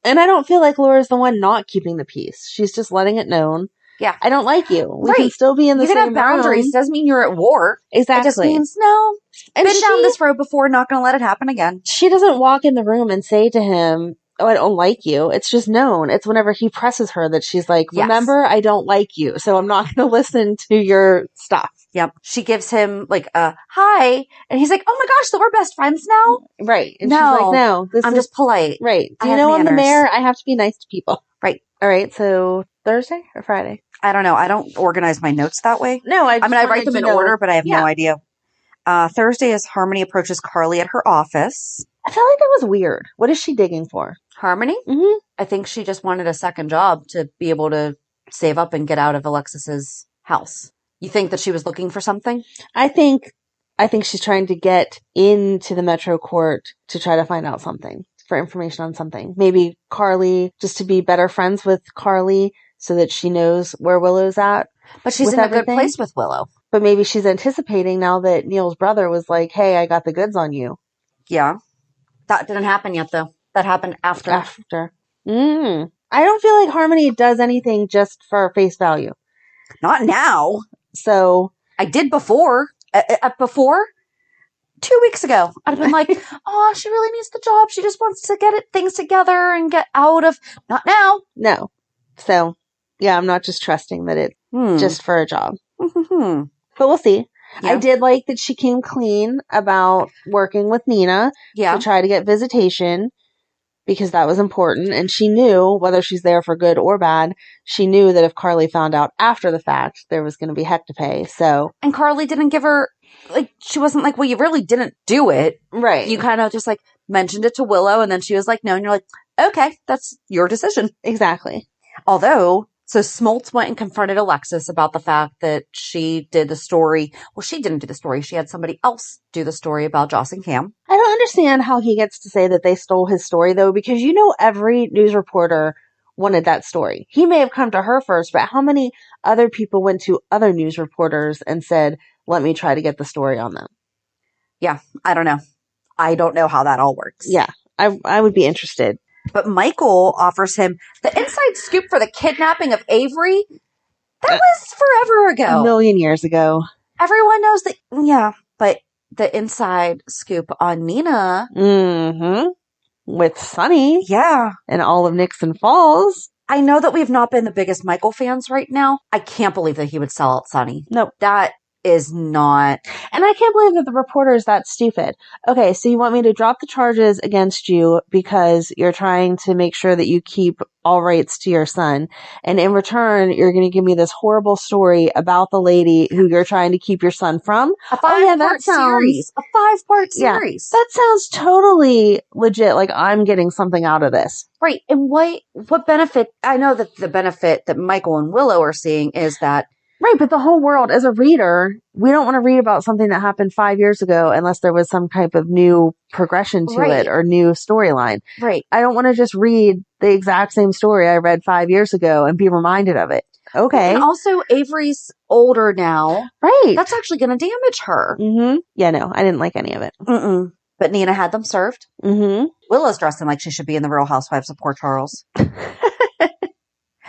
And I don't feel like Laura's the one not keeping the peace. She's just letting it known. Yeah. I don't like you. We can still be in the same room. You can have boundaries. Doesn't mean you're at war. Exactly. It just means, no, been down this road before, not going to let it happen again. She doesn't walk in the room and say to him, oh, I don't like you. It's just known. It's whenever he presses her that she's like, remember, I don't like you. So I'm not going to listen to your stuff. Yep. She gives him like a hi. And he's like, oh my gosh, so we're best friends now? Right. And she's like, no, I'm just polite. Right. Do you know I'm the mayor? I have to be nice to people. Right. All right. So Thursday or Friday? I don't know. I don't organize my notes that way. No, I write them in order, but I have no idea. Thursday is Harmony approaches Carly at her office. I felt like that was weird. What is she digging for? Harmony? Mm-hmm. I think she just wanted a second job to be able to save up and get out of Alexis's house. You think that she was looking for something? I think she's trying to get into the Metro Court to try to find out something, for information on something. Maybe Carly, just to be better friends with Carly so that she knows where Willow's at. But she's in a good place with Willow. But maybe she's anticipating now that Neil's brother was like, hey, I got the goods on you. Yeah. That didn't happen yet, though. That happened after. I don't feel like Harmony does anything just for face value. Not now. So I did before. Before 2 weeks ago, I'd have been like, "Oh, she really needs the job. She just wants to get things together and get out of." Not now. No. So yeah, I'm not just trusting that it's just for a job. Mm-hmm. But we'll see. Yeah. I did like that she came clean about working with Nina to try to get visitation. because that was important. And she knew, whether she's there for good or bad, she knew that if Carly found out after the fact, there was going to be heck to pay. So, And Carly didn't give her, like, she wasn't like, well, you really didn't do it. right. You kind of just like mentioned it to Willow, and then she was like, no. And you're like, okay, that's your decision. Exactly. Although, so Smoltz went and confronted Alexis about the fact that she did the story. Well, she didn't do the story. She had somebody else do the story about Joss and Cam. I don't understand how he gets to say that they stole his story, though, because you know every news reporter wanted that story. He may have come to her first, but how many other people went to other news reporters and said, let me try to get the story on them? Yeah, I don't know. I don't know how that all works. Yeah, I would be interested. But Michael offers him the inside scoop for the kidnapping of Avery. That was forever ago. A million years ago. Everyone knows that. Yeah, but the inside scoop on Nina. Mm-hmm. With Sunny. Yeah. And all of Nixon Falls. I know that we've not been the biggest Michael fans right now. I can't believe that he would sell out Sunny. Nope. That is not. And I can't believe that the reporter is that stupid. Okay, so you want me to drop the charges against you because you're trying to make sure that you keep all rights to your son. And in return, you're going to give me this horrible story about the lady who you're trying to keep your son from? A five-part series. A 5-part series. That sounds totally legit. Like I'm getting something out of this. Right. And what benefit? I know that the benefit that Michael and Willow are seeing is that. Right, but the whole world, as a reader, we don't want to read about something that happened 5 years ago unless there was some type of new progression to it or new storyline. Right. I don't want to just read the exact same story I read 5 years ago and be reminded of it. Okay. And also, Avery's older now. Right. That's actually going to damage her. Mm-hmm. Yeah, no, I didn't like any of it. Mm-mm. But Nina had them served. Mm-hmm. Willow's dressing like she should be in the Real Housewives of Port Charles.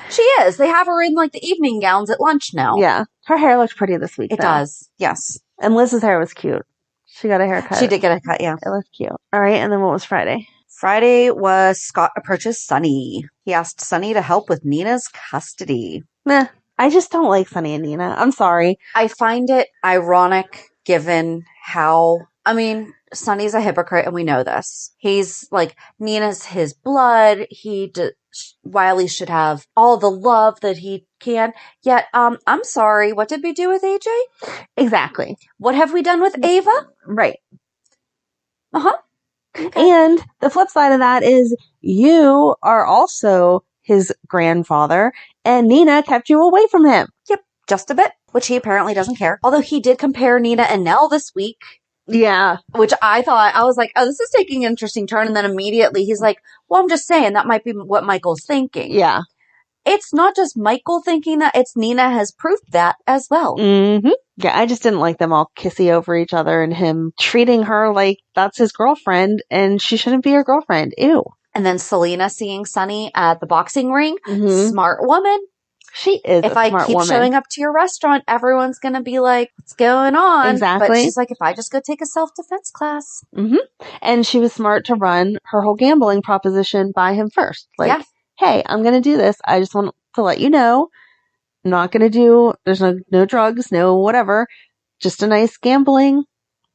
She is. They have her in like the evening gowns at lunch now. Yeah. Her hair looks pretty this week. It does. Yes. And Liz's hair was cute. She got a haircut. She did get a cut, yeah. It looked cute. All right. And then what was Friday? Friday was Scott approaches Sunny. He asked Sunny to help with Nina's custody. Meh. I just don't like Sunny and Nina. I'm sorry. I find it ironic given how, I mean, Sunny's a hypocrite and we know this. He's like, Nina's his blood. Wiley should have all the love that he can. Yet, I'm sorry. What did we do with AJ? Exactly. What have we done with Ava? Right. Uh-huh. Okay. And the flip side of that is you are also his grandfather and Nina kept you away from him. Yep. Just a bit, which he apparently doesn't care. Although he did compare Nina and Nell this week. Yeah. Which I was like, oh, this is taking an interesting turn. And then immediately he's like, well, I'm just saying that might be what Michael's thinking. Yeah. It's not just Michael thinking that, it's Nina has proved that as well. Mm-hmm. Yeah, I just didn't like them all kissy over each other and him treating her like that's his girlfriend and she shouldn't be her girlfriend. Ew. And then Selina seeing Sunny at the boxing ring. Mm-hmm. Smart woman. She is if a I smart keep woman. showing up to your restaurant, everyone's going to be like, what's going on? Exactly. But she's like, if I just go take a self-defense class. Mm-hmm. And she was smart to run her whole gambling proposition by him first. Like, yeah. Hey, I'm going to do this. I just want to let you know, I'm not going to do, there's no drugs, no whatever, just a nice gambling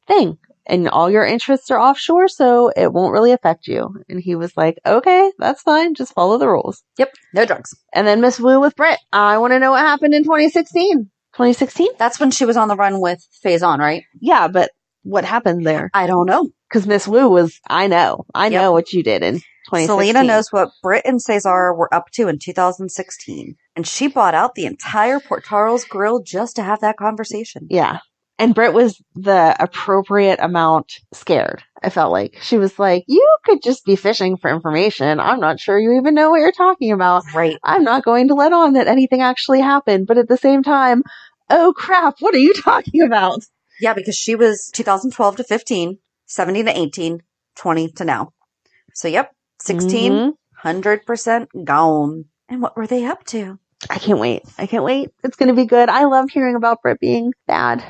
thing. And all your interests are offshore, so it won't really affect you. And he was like, okay, that's fine. Just follow the rules. Yep. No drugs. And then Miss Wu with Britt. I want to know what happened in 2016. 2016? That's when she was on the run with Faison, right? Yeah, but what happened there? I don't know. Because Miss Wu was, I know what you did in 2016. Selina knows what Britt and Cesar were up to in 2016. And she bought out the entire Port Charles grill just to have that conversation. Yeah. And Britt was the appropriate amount scared, I felt like. She was like, you could just be fishing for information. I'm not sure you even know what you're talking about. Right. I'm not going to let on that anything actually happened. But at the same time, oh crap, what are you talking about? Yeah, because she was 2012 to 15, 17 to 18, 20 to now. So, yep, 16, 100% gone. And what were they up to? I can't wait. It's going to be good. I love hearing about Britt being bad.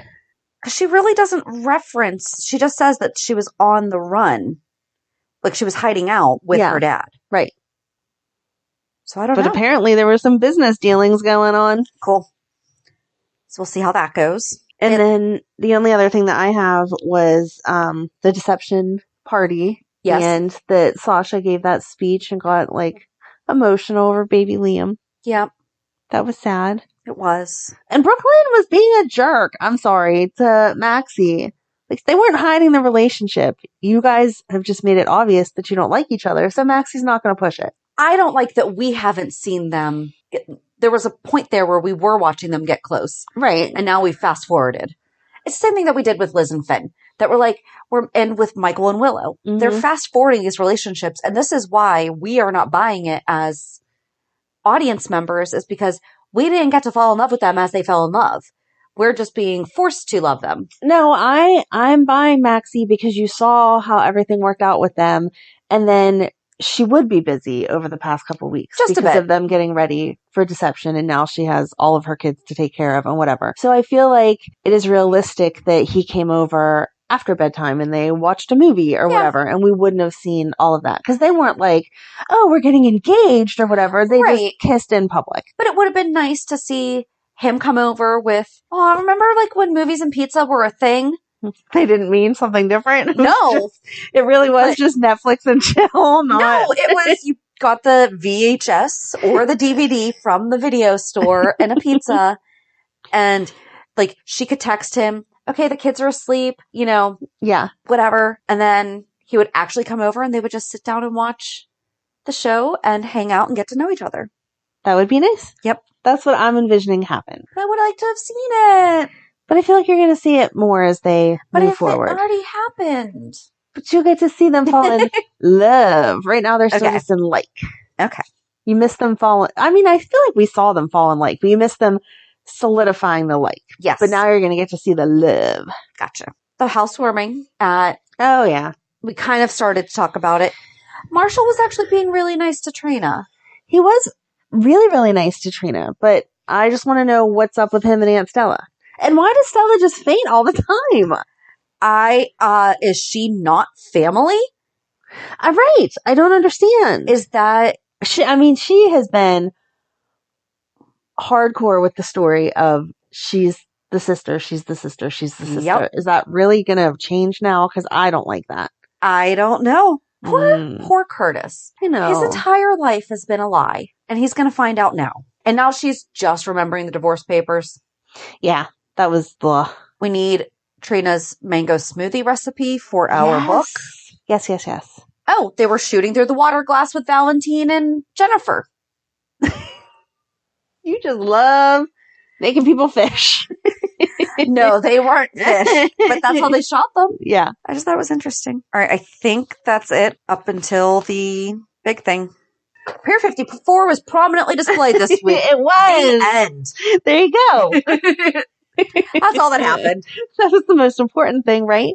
She really doesn't reference. She just says that she was on the run. Like she was hiding out with her dad. Right. So I don't know. But apparently there were some business dealings going on. Cool. So we'll see how that goes. And then the only other thing that I have was the deception party Yes. And that Sasha gave that speech and got like emotional over baby Liam. Yeah, That was sad. it was. And Brooklyn was being a jerk. I'm sorry, to Maxie. Like, they weren't hiding the relationship. You guys have just made it obvious that you don't like each other, so Maxie's not going to push it. I don't like that we haven't seen them. There was a point there where we were watching them get close. Right. And now we fast forwarded. It's the same thing that we did with Liz and Finn. That and with Michael and Willow. Mm-hmm. They're fast forwarding these relationships. And this is why we are not buying it as audience members, is because we didn't get to fall in love with them as they fell in love. We're just being forced to love them. No, I'm buying Maxie because you saw how everything worked out with them, and then she would be busy over the past couple of weeks Just a because bit. of them getting ready for deception, and now she has all of her kids to take care of and whatever. So I feel like it is realistic that he came over after bedtime and they watched a movie or whatever, and we wouldn't have seen all of that because they weren't like, oh, we're getting engaged or whatever. They just kissed in public. But it would have been nice to see him come over with, remember like when movies and pizza were a thing? They didn't mean something different. No. It really was just Netflix and chill. No, it was, you got the VHS or the DVD from the video store and a pizza, and like she could text him, okay, the kids are asleep, whatever. And then he would actually come over and they would just sit down and watch the show and hang out and get to know each other. That would be nice. Yep. That's what I'm envisioning happen. I would like to have seen it. But I feel like you're going to see it more as they move forward. But it already happened. But you'll get to see them fall in love. Right now they're still just in like. Okay. You miss them falling. I mean, I feel like we saw them fall in like, but you miss them solidifying the like. Yes. But now you're going to get to see the love. Gotcha. The housewarming at... Oh, yeah. We kind of started to talk about it. Marshall was actually being really nice to Trina. He was really, really nice to Trina, but I just want to know what's up with him and Aunt Stella. And why does Stella just faint all the time? Is she not family? Right. I don't understand. Is that... she has been hardcore with the story of she's the sister, she's the sister, she's the sister. Yep. Is that really going to change now? Because I don't like that. I don't know. Poor Curtis. I know. His entire life has been a lie, and he's going to find out now. And now she's just remembering the divorce papers. Yeah, that was the... We need Trina's mango smoothie recipe for our book. Yes. Oh, they were shooting through the water glass with Valentin and Jennifer. You just love making people fish. No, they weren't fish, but that's how they shot them. Yeah. I just thought it was interesting. All right, I think that's it up until the big thing. Pier 54 was prominently displayed this week. It was. The end. There you go. That's all that happened. That was the most important thing, right?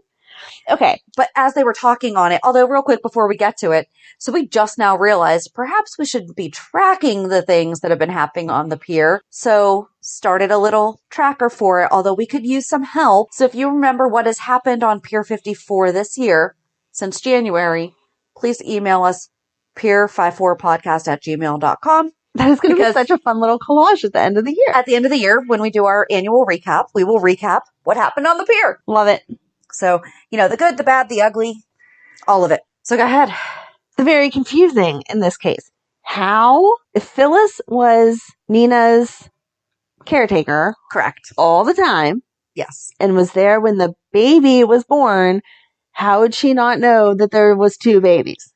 Okay. But as they were talking on it, although real quick before we get to it, so we just now realized perhaps we should be tracking the things that have been happening on the pier. So started a little tracker for it, although we could use some help. So if you remember what has happened on Pier 54 this year, since January, please email us pier54podcast@gmail.com. That is going to be such a fun little collage at the end of the year. At the end of the year, when we do our annual recap, we will recap what happened on the pier. Love it. So, the good, the bad, the ugly, all of it. So go ahead. The very confusing in this case. How, if Phyllis was Nina's caretaker. Correct. All the time. Yes. And was there when the baby was born, how would she not know that there was two babies?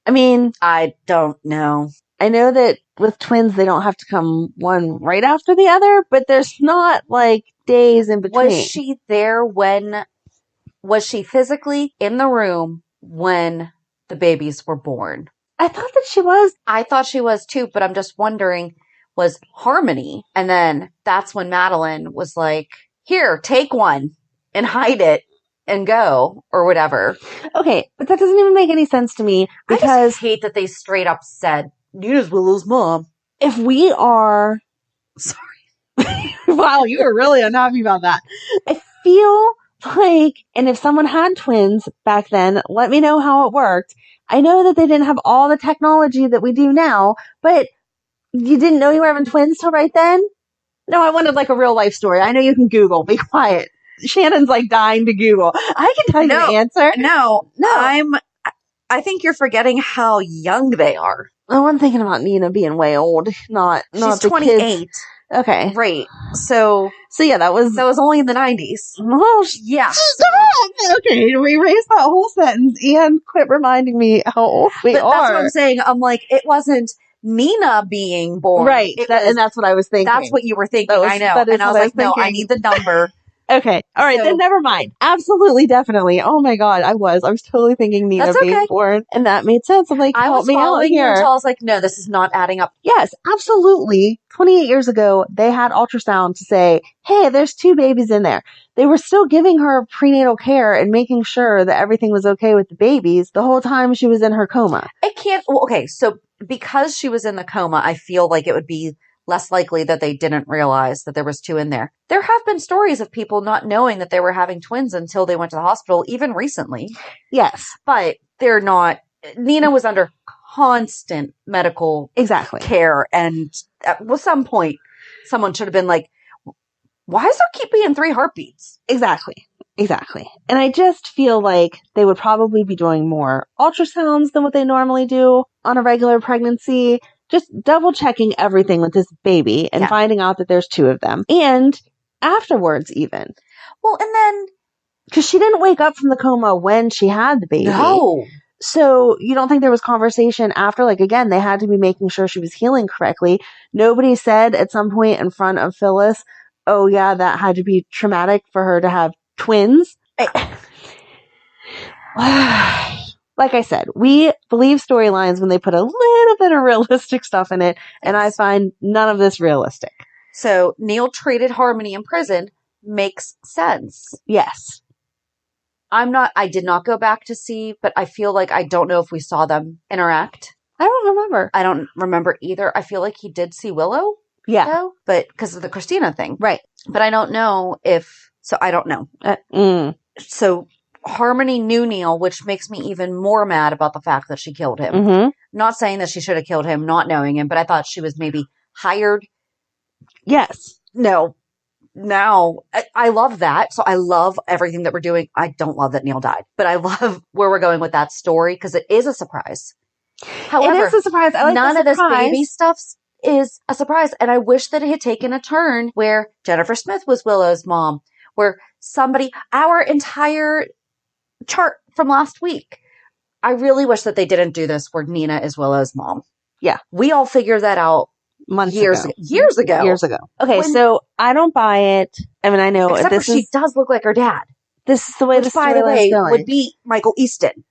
I mean, I don't know. I know that with twins, they don't have to come one right after the other, but there's not like days in between. Was she there was she physically in the room when the babies were born? I thought that she was. I thought she was too, but I'm just wondering, was Harmony? And then that's when Madeline was like, here, take one and hide it and go or whatever. Okay, but that doesn't even make any sense to me because I just hate that they straight up said, Nina's Willow's mom. If we are... Sorry. Wow, you were really unhappy about that. I feel like, and if someone had twins back then, let me know how it worked. I know that they didn't have all the technology that we do now, but you didn't know you were having twins till right then? No, I wanted like a real life story. I know you can Google. Be quiet. Shannon's like dying to Google. I can tell you the answer. No. I think you're forgetting how young they are. Oh, I'm thinking about Nina being way old, not She's the 28. kids. Okay. Right. So yeah, that was only in the 90s. Oh, yeah. Stop! Okay, erase that whole sentence and quit reminding me how old we are. That's what I'm saying. I'm like, it wasn't Nina being born. Right. And that's what I was thinking. That's what you were thinking. I know. And I was like, no, I need the number. Okay. All right. Then never mind. Absolutely. Definitely. Oh my God. I was totally thinking Nina being born. And that made sense. I'm like, help me out here. Until I was like, no, this is not adding up. Yes, absolutely. 28 years ago, they had ultrasound to say, hey, there's 2 babies in there. They were still giving her prenatal care and making sure that everything was okay with the babies the whole time she was in her coma. It can't. Well, okay. So because she was in the coma, I feel like it would be less likely that they didn't realize that there was 2 in there. There have been stories of people not knowing that they were having twins until they went to the hospital, even recently. Yes. But they're not. Nina was under constant medical care. And at some point, someone should have been like, why is there keep being 3 heartbeats? Exactly. And I just feel like they would probably be doing more ultrasounds than what they normally do on a regular pregnancy. Just double checking everything with this baby and finding out that there's 2 of them. And afterwards even. Well, and then... because she didn't wake up from the coma when she had the baby. No. So you don't think there was conversation after? Like, again, they had to be making sure she was healing correctly. Nobody said at some point in front of Phyllis, oh yeah, that had to be traumatic for her to have twins. Like I said, we believe storylines when they put a little bit of realistic stuff in it, and I find none of this realistic. So Neil treated Harmony in prison makes sense. Yes. I did not go back to see, but I feel like I don't know if we saw them interact. I don't remember. I don't remember either. I feel like he did see Willow. Yeah. Though, but because of the Christina thing. Right. But I don't know so I don't know. So Harmony knew Neil, which makes me even more mad about the fact that she killed him. Mm-hmm. Not saying that she should have killed him, not knowing him, but I thought she was maybe hired. Yes. No. Now, I love that. So I love everything that we're doing. I don't love that Neil died, but I love where we're going with that story because it is a surprise. However, it is a surprise. I like none of this surprise. baby stuff is a surprise. And I wish that it had taken a turn where Jennifer Smith was Willow's mom, where our entire chart from last week. I really wish that they didn't do this where Nina is Willow's mom. Yeah. We all figured that out years ago. Okay, so I don't buy it. I mean, I know she does look like her dad. This is the way by the way, would be Michael Easton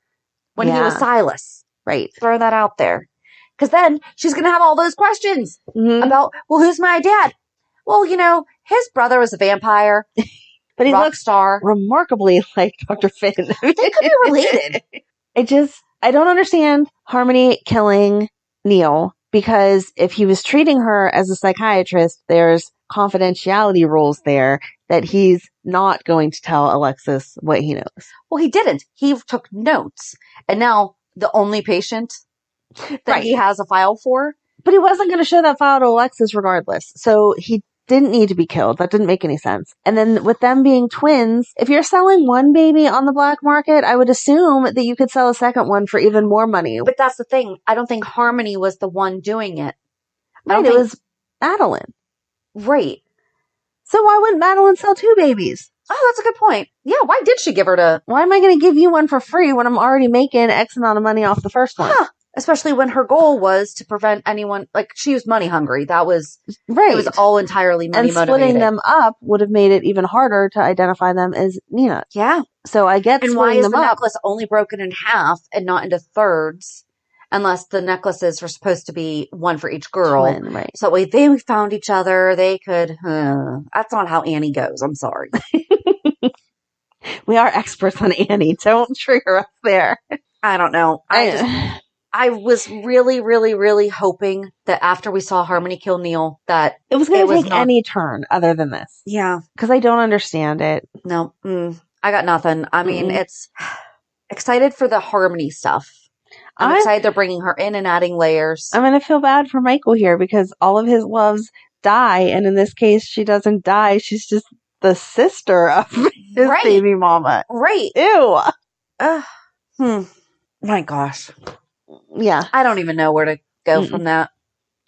when he was Silas. Right. Throw that out there. Because then she's going to have all those questions about, well, who's my dad? Well, his brother was a vampire. But he looks star. remarkably like Dr. Finn. They could be related. I don't understand Harmony killing Neil, because if he was treating her as a psychiatrist, there's confidentiality rules there that he's not going to tell Alexis what he knows. Well, he didn't. He took notes. And now the only patient that he has a file for. But he wasn't going to show that file to Alexis regardless. So he didn't need to be killed. That didn't make any sense. And then with them being twins, if you're selling one baby on the black market, I would assume that you could sell a second one for even more money. But that's the thing. I don't think Harmony was the one doing it. Right, it was Madeline. Right. So why wouldn't Madeline sell 2 babies? Oh, that's a good point. Yeah, why did she give her to... Why am I going to give you one for free when I'm already making X amount of money off the first one? Especially when her goal was to prevent anyone... Like, she was money hungry. That was... Right. It was all entirely money motivated. And splitting them up would have made it even harder to identify them as Nina. Yeah. So I get splitting them up. And why is the necklace only broken in half and not into thirds? Unless the necklaces were supposed to be one for each girl. Twin, right. So if they found each other, they could... that's not how Annie goes. I'm sorry. We are experts on Annie. Don't trigger us there. I don't know. I was really, really, really hoping that after we saw Harmony kill Neil, that it was going to take any turn other than this. Yeah. Because I don't understand it. No. I got nothing. I mean, it's excited for the Harmony stuff. I'm excited they're bringing her in and adding layers. I'm going to feel bad for Michael here because all of his loves die. And in this case, she doesn't die. She's just the sister of his Right. baby mama. Right. Ew. My gosh. Yeah. I don't even know where to go from that.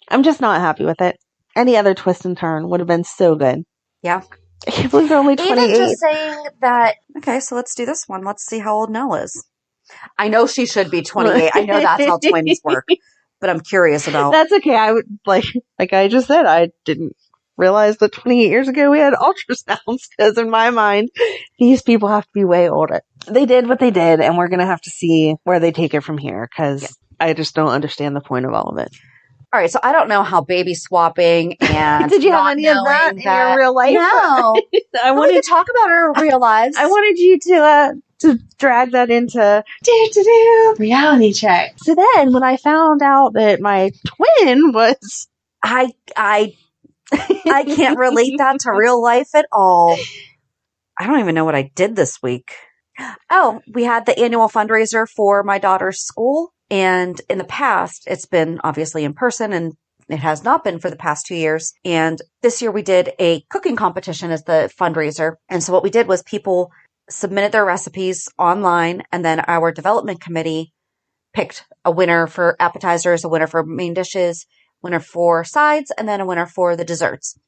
I'm just not happy with it. Any other twist and turn would have been so good. Yeah. I can't believe they're only 28. Even just saying that. Okay, so let's do this one. Let's see how old Nell is. I know she should be 28. I know that's how twins work, but I'm curious about. That's okay. I would like I just said, I didn't realize that 28 years ago we had ultrasounds, because in my mind, these people have to be way older. They did what they did, and we're going to have to see where they take it from here, because I just don't understand the point of all of it. All right, so I don't know how baby swapping and did you have any of that in your real life? No. I wanted to talk about our real lives. I wanted you to drag that into reality check. So then, when I found out that my twin was, I can't relate that to real life at all. I don't even know what I did this week. Oh, we had the annual fundraiser for my daughter's school. And in the past, it's been obviously in person, and it has not been for the past 2 years. And this year we did a cooking competition as the fundraiser. And so what we did was people submitted their recipes online, and then our development committee picked a winner for appetizers, a winner for main dishes, winner for sides, and then a winner for the desserts.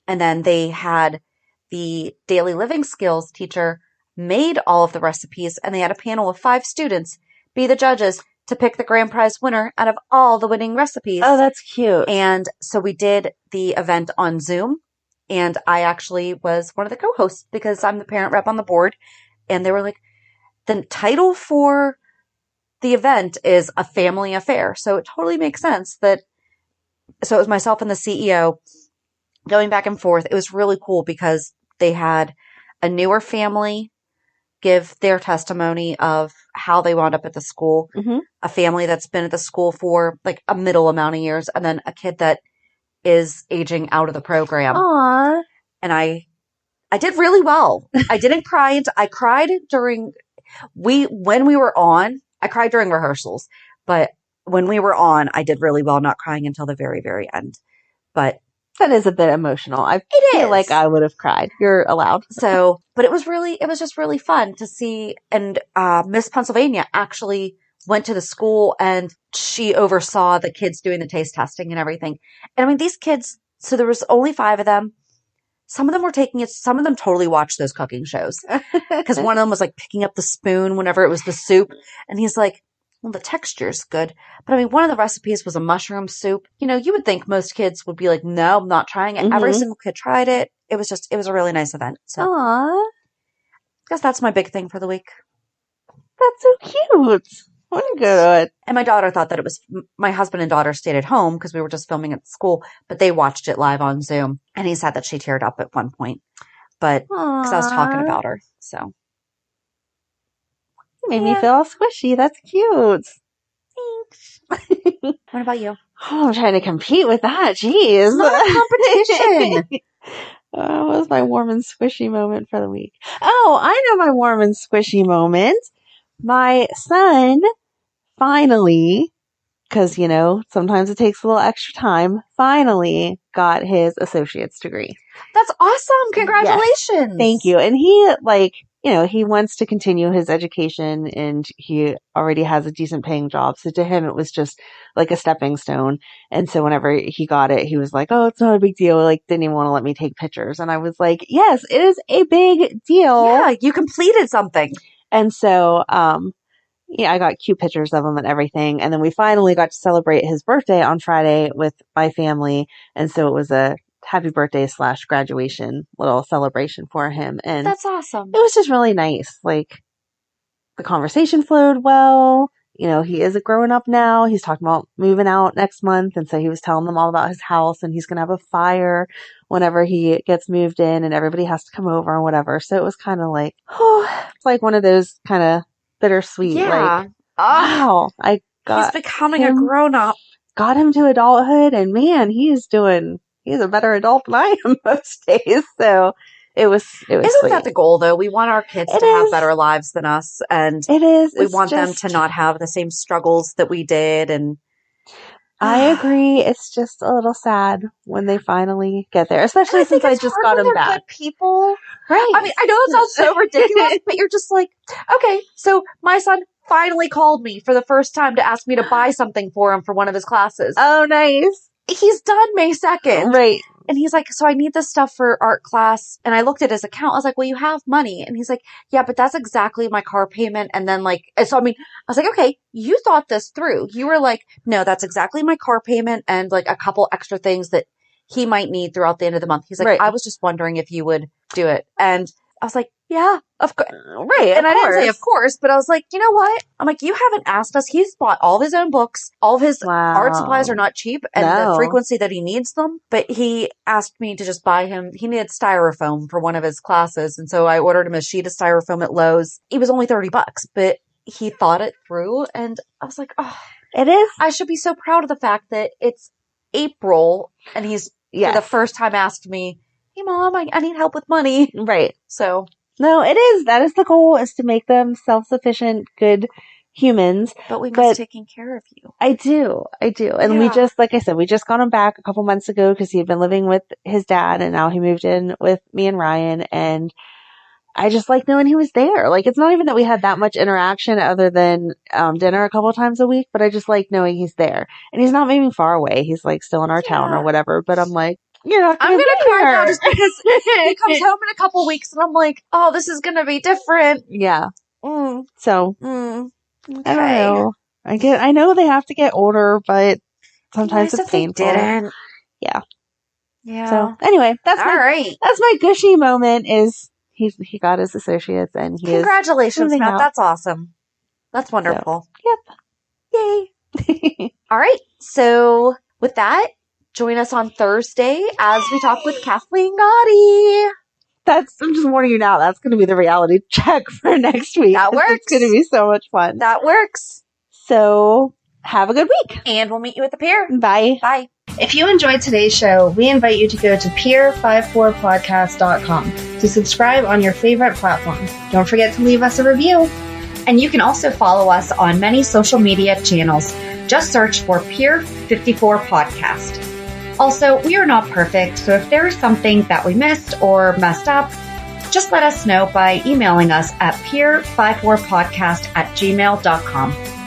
And then they had the daily living skills teacher made all of the recipes, and they had a panel of 5 students be the judges to pick the grand prize winner out of all the winning recipes. oh, that's cute. And so we did the event on Zoom, and I actually was one of the co-hosts because I'm the parent rep on the board. And they were like, the title for the event is A Family Affair. So it totally makes sense that, so it was myself and the CEO going back and forth. It was really cool because they had a newer family give their testimony of how they wound up at the school, a family that's been at the school for like a middle amount of years, and then a kid that is aging out of the program. Aww. And I did really well. I didn't cry. I cried during, when we were on, I cried during rehearsals, but when we were on, I did really well, not crying until the very, very end. But that is a bit emotional. I feel like I would have cried. You're allowed. So, but it was just really fun to see. And Miss Pennsylvania actually went to the school, and she oversaw the kids doing the taste testing and everything. And I mean, these kids, so there was only 5 of them. Some of them were taking it. Some of them totally watched those cooking shows, because one of them was like picking up the spoon whenever it was the soup. And he's like, well, the texture's good. But I mean, one of the recipes was a mushroom soup. You know, you would think most kids would be like, no, I'm not trying it. Every single kid tried it. It was a really nice event. So Aww. I guess that's my big thing for the week. That's so cute. I want to go to it. And my daughter thought that it was, my husband and daughter stayed at home because we were just filming at school, but they watched it live on Zoom. And he said that she teared up at one point, but because I was talking about her. So. Made me feel all squishy. That's cute. Thanks. What about you? Oh, I'm trying to compete with that. Jeez. It's not a competition. What was my warm and squishy moment for the week? Oh, I know my warm and squishy moment. My son finally, because, you know, sometimes it takes a little extra time, finally got his associate's degree. That's awesome. Congratulations. Yes. Thank you. And he, like, you know, he wants to continue his education, and he already has a decent paying job. So to him, it was just like a stepping stone. And so whenever he got it, he was like, oh, it's not a big deal. Like, didn't even want to let me take pictures. And I was like, yes, it is a big deal. Yeah, you completed something. And so, yeah, I got cute pictures of him and everything. And then we finally got to celebrate his birthday on Friday with my family. And so it was a happy birthday / graduation little celebration for him. And that's awesome. It was just really nice. Like, the conversation flowed well. You know, he is a grown up now. He's talking about moving out next month. And so he was telling them all about his house, and he's going to have a fire whenever he gets moved in, and everybody has to come over and whatever. So it was kind of like, oh, it's like one of those kind of bittersweet. Yeah. Like, wow, I got he's becoming a grown up. Got him to adulthood, and man, he's a better adult than I am most days. So it was Isn't sweet. that the goal, though? We want our kids to have better lives than us, and it is. We want them to not have the same struggles that we did. And I agree. It's just a little sad when they finally get there, especially since I just got them back. Good people. Right. I mean, I know it sounds so ridiculous, but you're just like, okay, so my son finally called me for the first time to ask me to buy something for him for one of his classes. Oh, nice. He's done May 2nd. Right. And he's like, so I need this stuff for art class. And I looked at his account. I was like, well, you have money. And he's like, yeah, but that's exactly my car payment. And then like, so I mean, I was like, okay, you thought this through. You were like, no, that's exactly my car payment and like a couple extra things that he might need throughout the end of the month. He's like, Right. I was just wondering if you would do it. And I was like, yeah, of course. Right. And I didn't say of course, but I was like, you know what? I'm like, you haven't asked us. He's bought all of his own books. All of his art supplies are not cheap and the frequency that he needs them. But he asked me to just buy him. He needed styrofoam for one of his classes. And so I ordered him a sheet of styrofoam at Lowe's. It was only $30, but he thought it through. And I was like, oh, it is. I should be so proud of the fact that it's April and he's for the first time asked me, hey mom, I need help with money. Right. So no, it is. That is the goal, is to make them self-sufficient, good humans. But we miss taking care of you. I do. And we just, like I said, we just got him back a couple months ago because he had been living with his dad and now he moved in with me and Ryan. And I just like knowing he was there. Like, it's not even that we had that much interaction other than dinner a couple times a week, but I just like knowing he's there. And he's not moving far away. He's like still in our town or whatever. But I'm like, you're not I'm gonna gonna cry here. now just because he comes home in a couple weeks and I'm like, oh, this is gonna be different. Yeah. So Okay. I don't know. I know they have to get older, but sometimes it's painful. They didn't. Yeah. Yeah. So anyway, that's my gushy moment. Is he got his associates and he congratulations, is Matt. That's awesome. That's wonderful. So, yep. Yay. All right. So with that, join us on Thursday as we talk with Kathleen Gotti. I'm just warning you now, that's going to be the reality check for next week. That works. It's going to be so much fun. That works. So have a good week. And we'll meet you at the pier. Bye. Bye. If you enjoyed today's show, we invite you to go to pier54podcast.com to subscribe on your favorite platform. Don't forget to leave us a review. And you can also follow us on many social media channels. Just search for Pier 54 Podcast. Also, we are not perfect, so if there is something that we missed or messed up, just let us know by emailing us at pier54podcast@gmail.com.